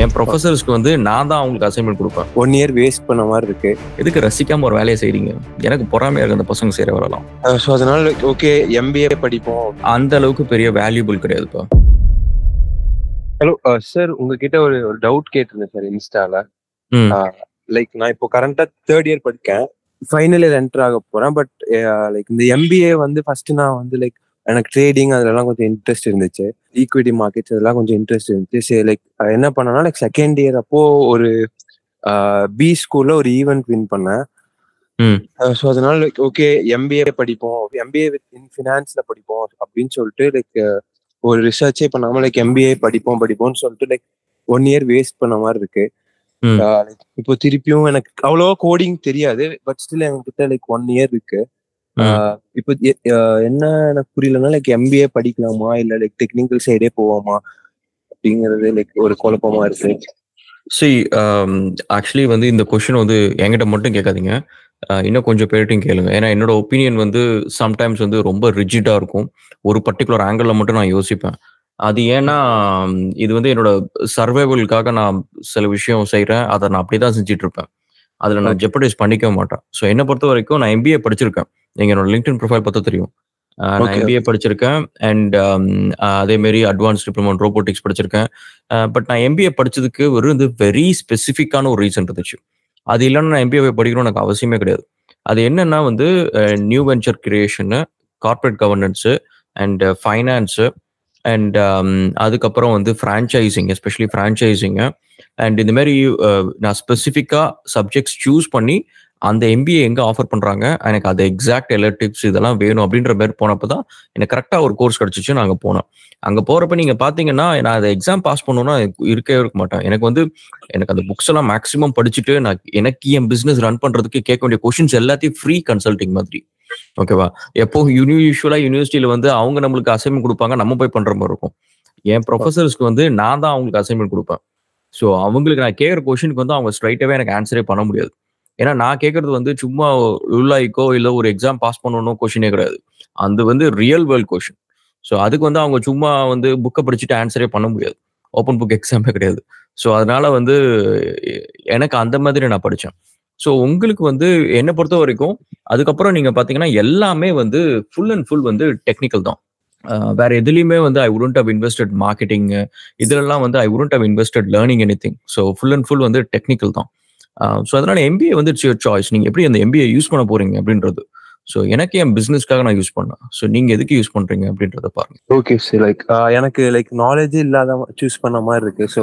என் ப்ரொஃபசர்ஸ்க்கு வந்து நான் தான் அவங்களுக்கு அசைன்மெண்ட் கொடுப்பேன். 1 இயர் வேஸ்ட் பண்ண மாதிரி இருக்கு. எதுக்கு ரசிக்காம ஒரு வேலையை செய்றீங்க? எனக்கு பொறாமையா இருக்கு அந்த பசங்க செய்யற வரலாம். ஸோ அதனால ஓகே MBA படிப்போம். அந்த அளவுக்கு பெரிய வேல்யூபிள் கிடையாதுப்பா. ஹலோ சார், உங்ககிட்ட ஒரு டவுட் கேட்டிருந்தேன் சார் இன்ஸ்டால. லைக் நான் இப்போ கரண்டா 3rd இயர் படிக்கேன், ஃபைனல் இயர் என்டர் ஆக போறேன். பட் லைக் இந்த MBA வந்து ஃபர்ஸ்ட் நான் வந்து லைக் எனக்கு ட்ரேடிங் அதெல்லாம் கொஞ்சம் இன்ட்ரெஸ்ட் இருந்துச்சு, ஈக்விட்டி மார்க்கெட்ஸ் அதெல்லாம் கொஞ்சம் இன்ட்ரெஸ்ட் இருந்துச்சு. சரி லைக் என்ன பண்ணேன்னா லைக் 2nd இயர் அப்போ ஒரு பி ஸ்கூல்ல ஒரு ஈவெண்ட் வின் பண்ணேன். ஸோ அதனால லைக் ஓகே MBA படிப்போம், MBA இன் ஃபினான்ஸ்ல படிப்போம் அப்படின்னு சொல்லிட்டு லைக் ஒரு ரிசர்ச்சே பண்ணாம லைக் MBA படிப்போம்னு சொல்லிட்டு லைக் 1 இயர் வேஸ்ட் பண்ண மாதிரி இருக்கு. இப்போ திருப்பியும் எனக்கு அவ்வளவா கோடிங் தெரியாது, பட் ஸ்டில் என்கிட்ட லைக் 1 இயர் இருக்கு. இப்போ என்ன எனக்கு புரியலன்னா லைக் MBA படிக்கலாமா இல்ல லைக் டெக்னிக்கல் சைடே போவோமா அப்படிங்கறது லைக் ஒரு குழப்பமா இருக்கு. ஆக்சுவலி வந்து இந்த கொஸ்டின் வந்து என்கிட்ட மட்டும் கேட்காதீங்க, இன்னும் கொஞ்சம் பேர்ட்டையும் கேளுங்க. ஏன்னா என்னோட ஒப்பீனியன் வந்து சம்டைம்ஸ் வந்து ரொம்ப ரிஜிடா இருக்கும். ஒரு பர்டிகுலர் ஆங்கிள் மட்டும் நான் யோசிப்பேன். அது ஏன்னா இது வந்து என்னோட சர்வைவலுக்காக நான் சில விஷயம் செய்யறேன், அதை நான் அப்படிதான் செஞ்சுட்டு இருப்பேன். அதுல நான் ஜெப்படைஸ் பண்ணிக்க மாட்டேன். ஸோ என்னை பொறுத்த வரைக்கும் நான் MBA படிச்சிருக்கேன். நீங்க என்னோட லிங்க்டின் ப்ரொஃபைல் பார்த்தா தெரியும். நான் MBA படிச்சிருக்கேன் அண்ட் அதே மாதிரி அட்வான்ஸ் டிப்ளமோ இன் ரோபோட்டிக்ஸ் படிச்சிருக்கேன். பட் நான் MBA படிச்சதுக்கு ஒரு வெரி ஸ்பெசிஃபிக்கான ஒரு ரீசன் இருந்துச்சு. அது இல்லைன்னா நான் MBA படிக்கணும்னு எனக்கு அவசியமே கிடையாது. அது என்னன்னா வந்து new venture creation, corporate governance and finance and அதுக்கப்புறம் வந்து ஃப்ரான்ச்சைசிங், எஸ்பெஷலி ஃப்ரான்ச்சைசிங்கு அண்ட் இந்த மாதிரி நான் ஸ்பெசிஃபிக்காக சப்ஜெக்ட்ஸ் சூஸ் பண்ணி அந்த MBA எங்கே ஆஃபர் பண்ணுறாங்க, எனக்கு அது எக்ஸாக்ட் எலக்டிவ்ஸ் இதெல்லாம் வேணும் அப்படின்ற மாதிரி போனப்போ தான் எனக்கு கரெக்டாக ஒரு கோர்ஸ் கிடச்சிச்சு. நான் அங்கே போனேன். அங்கே போகிறப்ப நீங்கள் பார்த்தீங்கன்னா நான் அதை எக்ஸாம் பாஸ் பண்ணணும்னா இருக்கவே இருக்க மாட்டேன். எனக்கு வந்து எனக்கு அந்த புக்ஸ் எல்லாம் மேக்ஸிமம் படிச்சுட்டு நான் எனக்கு என் பிஸ்னஸ் ரன் பண்ணுறதுக்கு கேட்க வேண்டிய கொஷின்ஸ் எல்லாத்தையும் ஃப்ரீ கன்சல்டிங் மாதிரி. ஓகேவா? எப்போ யூஸ்வலா யூனிவர்சிட்டியில வந்து அவங்க நம்மளுக்கு அசைன்மெண்ட் கொடுப்பாங்க, நம்ம போய் பண்ற மாதிரி இருக்கும். என் ப்ரொஃபசர்ஸ்க்கு வந்து நான் தான் அவங்களுக்கு அசைன்மெண்ட் கொடுப்பேன். ஸோ அவங்களுக்கு நான் கேட்குற கொஷனுக்கு வந்து அவங்க ஸ்ட்ரைட்டாவே எனக்கு ஆன்சரே பண்ண முடியாது. ஏன்னா நான் கேட்கறது வந்து சும்மா உள்ளாய்க்கோ இல்லை ஒரு எக்ஸாம் பாஸ் பண்ணணும் கொஷினே கிடையாது. அது வந்து ரியல் வேர்ல்ட் கொஷின். ஸோ அதுக்கு வந்து அவங்க சும்மா வந்து புக்கை படிச்சுட்டு ஆன்சரே பண்ண முடியாது. ஓப்பன் புக் எக்ஸாமே கிடையாது. ஸோ அதனால வந்து எனக்கு அந்த மாதிரி நான் படித்தேன். ஸோ உங்களுக்கு வந்து என்னை பொறுத்த வரைக்கும் அதுக்கப்புறம் நீங்க பாத்தீங்கன்னா எல்லாமே வந்து ஃபுல் அண்ட் ஃபுல் வந்து டெக்னிக்கல் தான். வேற எதுலையுமே வந்து I wouldn't have invested marketing, இதுலலாம் வந்து I wouldn't have invested learning anything. So full and full வந்து டெக்னிக்கல் தான். ஸோ அதனால MBA வந்து இட்ஸ் யுவர் சாய்ஸ். நீங்க எப்படி அந்த MBA யூஸ் பண்ண போறீங்க அப்படின்றது. ஸோ எனக்கு என் பிசினஸ்க்காக நான் யூஸ் பண்ணேன். ஸோ நீங்க எதுக்கு யூஸ் பண்றீங்க அப்படின்றத பாருங்க. ஓகே சார், லைக் எனக்கு லைக் நாலேஜ் இல்லாத சூஸ் பண்ண மாதிரி இருக்கு. ஸோ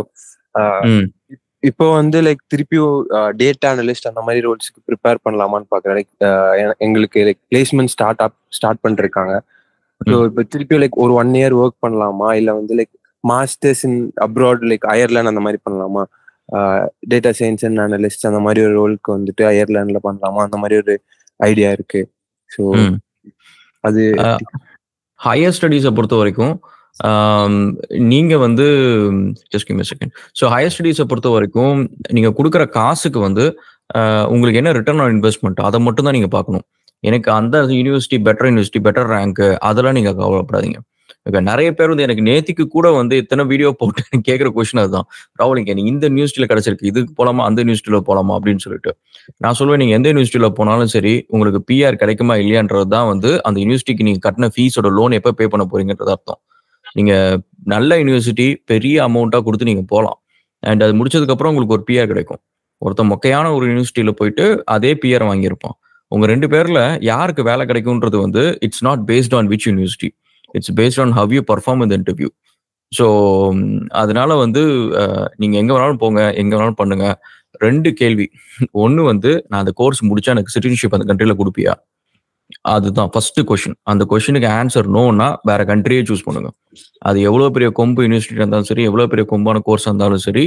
இப்போ வந்து லைக் திருப்பியும் டேட்டா அனலிஸ்ட் அந்த மாதிரி ரோல்ஸ்க்கு ப்ரிப்பேர் பண்ணலாமான்னு பார்க்குறேன். லைக் எங்களுக்கு லைக் பிளேஸ்மெண்ட் ஸ்டார்ட் பண்ணிருக்காங்க. ஸோ இப்போ திருப்பியும் லைக் ஒரு 1 இயர் ஒர்க் பண்ணலாமா இல்லை வந்து like masters in abroad like Ireland அந்த மாதிரி பண்ணலாமா, டேட்டா சயின்ஸ் அண்ட் அனலிஸ்ட் அந்த மாதிரி ஒரு ரோலுக்கு வந்துட்டு அயர்லாந்துல பண்ணலாமா, அந்த மாதிரி ஒரு ஐடியா இருக்கு. ஸோ அது ஹையர் ஸ்டடீஸை பொறுத்த வரைக்கும் நீங்க வந்து just give me a second. So higher ஸ்டடீஸை பொறுத்த வரைக்கும் நீங்க கொடுக்குற காசுக்கு வந்து உங்களுக்கு என்ன ரிட்டர்ன் ஆன் இன்வெஸ்ட்மெண்ட் அதை மட்டும் தான் நீங்க பார்க்கணும். எனக்கு அந்த யூனிவர்சிட்டி பெட்டர் ரேங்க் அதெல்லாம் நீங்க கவலைப்படாதீங்க. நிறைய பேர் வந்து எனக்கு நேத்திக்கு கூட வந்து இத்தனை வீடியோ போட்டு கேட்குற கொஸ்டின் அதுதான், ராகுல் எனக்கு இந்த யூனிவர்சிட்டியில கிடைச்சிருக்கு, இதுக்கு போலாமா அந்த யூனிவர்சிட்டியில போலாமா அப்படின்னு சொல்லிட்டு. நான் சொல்லுவேன், நீங்க எந்த யூனிவர்சிட்டியில போனாலும் சரி உங்களுக்கு PR கிடைக்குமா இல்லையான்றது தான் வந்து அந்த யூனிவர்சிட்டிக்கு நீங்க கட்டின ஃபீஸோட லோன் எப்போ பே பண்ண போறீங்கன்றது அர்த்தம். நீங்க நல்ல யூனிவர்சிட்டி பெரிய அமௌண்ட்டா கொடுத்து நீங்க போகலாம். அண்ட் அது முடிச்சதுக்கு அப்புறம் உங்களுக்கு ஒரு PR கிடைக்கும். ஒருத்தர் மொக்கையான ஒரு யூனிவர்சிட்டியில போயிட்டு அதே PR வாங்கியிருப்பான். உங்க 2 பேர்ல யாருக்கு வேலை கிடைக்கும்ன்றது வந்து it's not based on which university, it's based on how you perform in the interview. So அதனால வந்து நீங்க எங்க வேணாலும் போங்க, எங்க வேணாலும் பண்ணுங்க. 2 கேள்வி. ஒன்னு வந்து நான் அந்த கோர்ஸ் முடிச்சா எனக்கு சிட்டிசன்ஷிப் அந்த கண்ட்ரில கொடுப்பியா, அதுதான் ஃபர்ஸ்ட் கொஸ்டின். அந்த கொஸ்டினுக்கு ஆன்சர் நோனா வேற கண்ட்ரியே சூஸ் பண்ணுங்க. அது எவ்வளவு பெரிய கொம்பு யூனிவர்சிட்டி இருந்தாலும் சரி, எவ்வளவு பெரிய கொம்பான கோர்ஸ் இருந்தாலும் சரி,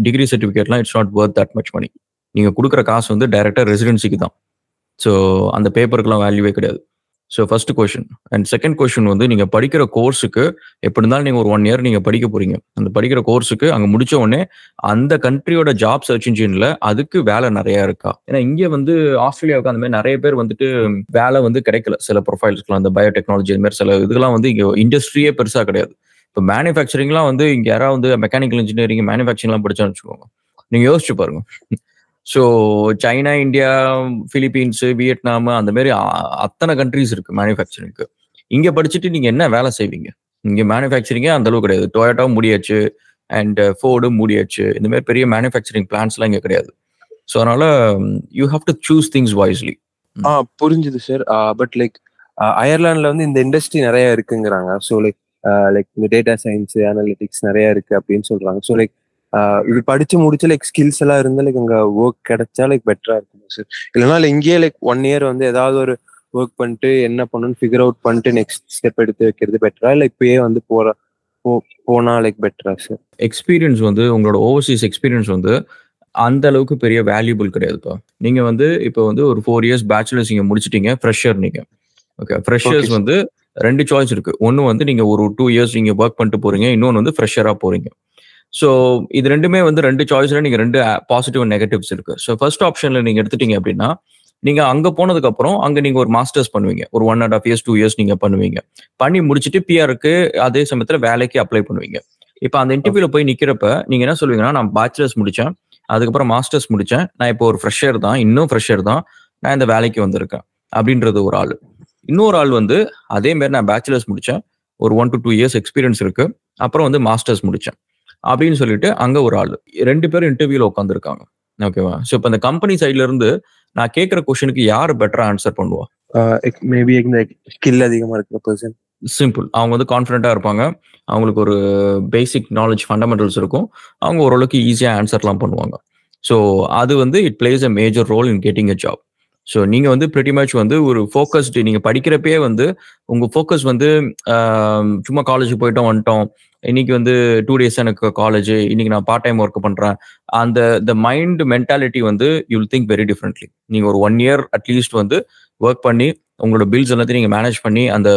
டிகிரி சர்டிஃபிகேட்லாம் it's not worth that much money. நீங்க கொடுக்குற காசு வந்து டைரக்டா ரெசிடென்சிக்கு தான். ஸோ அந்த பேப்பருக்குலாம் வேல்யூவே கிடையாது. So first question. And second question வந்து நீங்க படிக்கிற கோர்ஸுக்கு எப்படி இருந்தாலும் நீங்க ஒரு 1 இயர் நீங்க படிக்க போறீங்க. அந்த படிக்கிற கோர்ஸுக்கு அங்க முடிச்ச உடனே அந்த கண்ட்ரியோட ஜாப் சர்ச் இன்ஜின்ல அதுக்கு வேலை நிறைய இருக்கா? ஏன்னா இங்க வந்து ஆஸ்திரேலியாவுக்கு அந்த மாதிரி நிறைய பேர் வந்துட்டு வேலை வந்து கிடைக்கல. சில ப்ரொஃபைல்ஸ்க்குலாம் அந்த பயோடெக்னாலஜி இந்த மாதிரி சில இதுக்கெல்லாம் வந்து இங்க இண்டஸ்ட்ரியே பெருசா கிடையாது. இப்போ மேனுஃபேக்சரிங்லாம் வந்து இங்க யாராவது வந்து மெக்கானிக்கல் இன்ஜினியரிங் மேனுஃபேக்சரிங்லாம் படிச்சான்னு வச்சுக்கோங்க, நீங்க யோசிச்சு பாருங்க. So China, India, Philippines, Vietnam அந்த மாதிரி அத்தனை கண்ட்ரீஸ் இருக்கு மேனுஃபேக்சரிங்க்கு. இங்க படிச்சுட்டு நீங்க என்ன வேலை செய்வீங்க? இங்க மேனுஃபேக்சரிங்கே அந்த அளவுக்கு கிடையாது. டொயோட்டாவும் மூடியாச்சு அண்ட் ஃபோர்டும் மூடியாச்சு. இந்த மாதிரி பெரிய மேனுஃபேக்சரிங் பிளான்ஸ்லாம் இங்க கிடையாது. ஸோ அதனால you have to choose things wisely. புரிஞ்சுது சார். பட் லைக் அயர்லாந்துல வந்து இந்த இண்டஸ்ட்ரி நிறைய இருக்குங்கிறாங்க. ஸோ லைக் இந்த டேட்டா சயின்ஸ், அனலிட்டிக்ஸ் நிறைய இருக்கு அப்படின்னு சொல்றாங்க. ஸோ லைக் இது படிச்சு முடிச்சு லைக் ஸ்கில்ஸ் எல்லாம் இருந்தா லைக் அங்க ஒர்க் கிடைச்சா லைக் பெட்டரா இருக்கும் சார். இல்லைன்னா இங்கேயே லைக் 1 year வந்து ஏதாவது ஒரு ஒர்க் பண்ணிட்டு என்ன பண்ணணும்னு ஃபிகர் அவுட் பண்ணிட்டு நெக்ஸ்ட் ஸ்டெப் எடுத்து வைக்கிறது பெட்டரா, இல்லை இப்பயே வந்து போனா லைக் பெட்டரா சார்? எக்ஸ்பீரியன்ஸ் வந்து உங்களோட ஓவர்சீஸ் எக்ஸ்பீரியன்ஸ் வந்து அந்த அளவுக்கு பெரிய வேல்யூபிள் கிடையாதுப்பா. நீங்க வந்து இப்போ வந்து ஒரு 4 years பேச்சுலர்ஸ் நீங்க முடிச்சிட்டீங்க, ஃப்ரெஷர் நீங்க. ஓகே, ஃப்ரெஷர்ஸ் வந்து 2 சாய்ஸ் இருக்கு. ஒன்னு வந்து நீங்க ஒரு 2 years நீங்க ஒர்க் பண்ணிட்டு போறீங்க, இன்னொன்னு வந்து ஃப்ரெஷரா போறீங்க. ஸோ இது ரெண்டுமே வந்து 2 சாய்ஸ்ல நீங்க 2 பாசிட்டிவ் அண்ட் நெகட்டிவ்ஸ் இருக்கு. ஸோ ஃபர்ஸ்ட் ஆப்ஷன்ல நீங்க எடுத்துட்டீங்க அப்படின்னா, நீங்க அங்க போனதுக்கு அப்புறம் அங்க நீங்க ஒரு மாஸ்டர்ஸ் பண்ணுவீங்க. ஒரு 1.5 years 2 years நீங்க பண்ணுவீங்க. பண்ணி முடிச்சுட்டு பிஆருக்கு அதே சமயத்துல வேலைக்கு அப்ளை பண்ணுவீங்க. இப்போ அந்த இன்டர்வியூல போய் நிக்கிறப்ப நீங்க என்ன சொல்லுவீங்கன்னா, நான் பேச்சுலர்ஸ் முடிச்சேன், அதுக்கப்புறம் மாஸ்டர்ஸ் முடிச்சேன், நான் இப்போ ஒரு ஃப்ரெஷர் தான், இன்னும் ஃப்ரெஷர் தான், நான் இந்த வேலைக்கு வந்திருக்கேன் அப்படின்றது ஒரு ஆள். இன்னொரு ஆள் வந்து அதே மாதிரி நான் பேச்சுலர்ஸ் முடிச்சேன், ஒரு 1 to 2 years எக்ஸ்பீரியன்ஸ் இருக்கு, அப்புறம் வந்து மாஸ்டர்ஸ் முடிச்சேன் அப்படின்னு சொல்லிட்டு அங்க ஒரு ஆள். 2 பேரும் இன்டர்வியூல உட்காந்துருக்காங்க. ஓகேவா? ஸோ இப்போ இந்த கம்பெனி சைட்ல இருந்து நான் கேட்கிற கொஸ்டினுக்கு யார் பெட்டரா ஆன்சர் பண்ணுவா? மேபி இந்த ஸ்கில் அதிகமா இருக்கிற பர்சன். சிம்பிள். அவங்க வந்து கான்ஃபிடென்ட்டா இருப்பாங்க, அவங்களுக்கு ஒரு பேசிக் நாலேஜ் ஃபண்டமெண்டல்ஸ் இருக்கும், அவங்க ஓரளவுக்கு ஈஸியா ஆன்சர்லாம் பண்ணுவாங்க. ஸோ அது வந்து it plays a major role in getting a job. So நீங்க வந்து பிரிட்டி மச் வந்து ஒரு ஃபோக்கஸ்டு, நீங்க படிக்கிறப்பே வந்து உங்க ஃபோக்கஸ் வந்து சும்மா காலேஜுக்கு போயிட்டோம் வந்துட்டோம், இன்னைக்கு வந்து 2 days எனக்கு காலேஜ், இன்னைக்கு நான் பார்ட் டைம் ஒர்க் பண்றேன், அந்த மைண்ட் மென்டாலிட்டி வந்து you will think very differently. நீங்க ஒரு 1 year அட்லீஸ்ட் வந்து ஒர்க் பண்ணி உங்களோட பில்ஸ் எல்லாத்தையும் நீங்க மேனேஜ் பண்ணி அந்த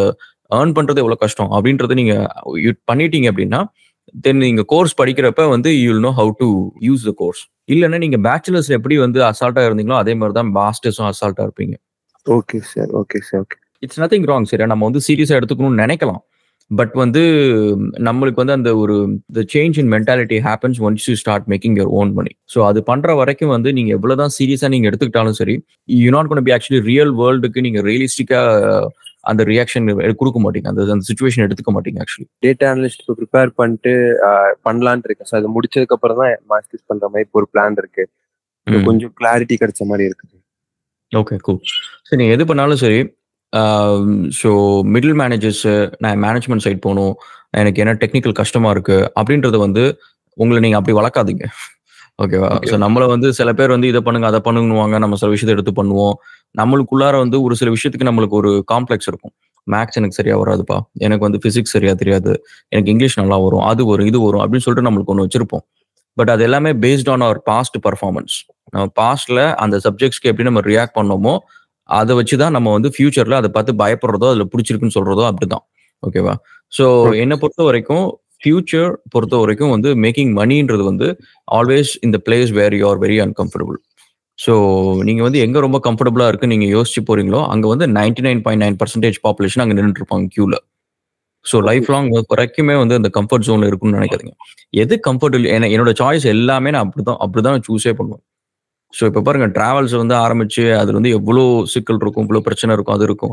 ஏர்ன் பண்றது எவ்வளவு கஷ்டம் அப்படின்றது நீங்க பண்ணிட்டீங்க அப்படின்னா, தென் நீங்க கோர்ஸ் படிக்கிறப்ப வந்து you will know how to use the course. இல்லைன்னா நீங்க பேச்சுலர்ஸ் எப்படி வந்து அசால்ட்டா இருந்தீங்களோ அதே மாதிரி தான் மாஸ்டர்ஸும் அசால்ட்டா இருப்பீங்க. Okay sir, okay sir, okay. It's nothing wrong சரியா, நம்ம வந்து சீரியஸா எடுத்துக்கணும்னு நினைக்கலாம். பட் வந்து நம்மளுக்கு வந்து அந்த ஒரு the change in mentality happens once you start making your own money. So அது பண்ற வரைக்கும் வந்து நீங்க எவ்வளவுதான் சீரியஸா நீங்க எடுத்துக்கிட்டாலும் சரி, you not gonna be actually real வேர்ல்டுக்கு நீங்க ரியலிஸ்டிக்கா அந்த ரியாக்ஷன் கொடுக்க மாட்டீங்க, அந்த சிச்சுவேஷன் எடுத்துக்க மாட்டீங்க. ஆக்சுவலி டேட்டா அனலிஸ்ட் ப்ரிப்பேர் பண்ணிட்டு பண்ணலான்னு இருக்கேன் சார். அது முடிச்சதுக்கு அப்புறம் தான் மாஸ்டர்ஸ் பண்ற மாதிரி ஒரு பிளான் இருக்கு. கொஞ்சம் கிளாரிட்டி கிடைச்ச மாதிரி இருக்குது. Okay, cool. சரி, நீங்க எது பண்ணாலும் சரி, ஸோ மிடில் மேனேஜர்ஸ், நான் மேனேஜ்மெண்ட் சைட் போகணும், எனக்கு என்ன டெக்னிக்கல் கஷ்டமா இருக்கு அப்படின்றத வந்து உங்களை நீங்க அப்படி வளர்க்காதீங்க. ஓகேவா? ஸோ நம்மள வந்து சில பேர் வந்து இதை பண்ணுங்க அதை பண்ணுவாங்க, நம்ம சில விஷயத்தை எடுத்து பண்ணுவோம். நம்மளுக்குள்ளார வந்து ஒரு சில விஷயத்துக்கு நம்மளுக்கு ஒரு காம்ப்ளெக்ஸ் இருக்கும். மேக்ஸ் எனக்கு சரியா வராதுப்பா, எனக்கு வந்து பிசிக்ஸ் சரியா தெரியாது, எனக்கு இங்கிலீஷ் நல்லா வரும், அது வரும் இது வரும் அப்படின்னு சொல்லிட்டு நம்மளுக்கு ஒன்று வச்சிருப்போம். பட் அது எல்லாமே based on our past performance. நம்ம பாஸ்ட்ல அந்த சப்ஜெக்ட்ஸ்க்கு எப்படி நம்ம ரியாக்ட் பண்ணோமோ அதை வச்சுதான் நம்ம வந்து ஃபியூச்சர்ல அதை பார்த்து பயப்படுறதோ அதுல பிடிச்சிருக்குன்னு சொல்றதோ அப்படிதான். ஓகேவா? ஸோ என்னை பொறுத்த வரைக்கும் ஃபியூச்சர் பொறுத்த வரைக்கும் வந்து மேக்கிங் மணின்றது வந்து ஆல்வேஸ் இந்த place where you are very uncomfortable. So நீங்க வந்து எங்க ரொம்ப கம்ஃபர்டபுளா இருக்கு நீங்க யோசிச்சு போறீங்களோ அங்க வந்து 99.9% பாப்புலேஷன் அங்க நின்றுட்டு இருப்பாங்க கியூல. ஸோ லைஃப் லாங் வரைக்குமே வந்து அந்த கம்ஃபர்ட் ஜோன்ல இருக்குன்னு நினைக்காதீங்க. எது கம்ஃபர்ட் இல்லை, என்னோட சாய்ஸ் எல்லாமே நான் அப்படிதான் சூஸே பண்ணுவேன். ஸோ இப்போ பாருங்க, டிராவல்ஸ் வந்து ஆரம்பிச்சு அதுல வந்து எவ்வளோ சிக்கல் இருக்கும், இவ்வளோ பிரச்சனை இருக்கும், அது இருக்கும்.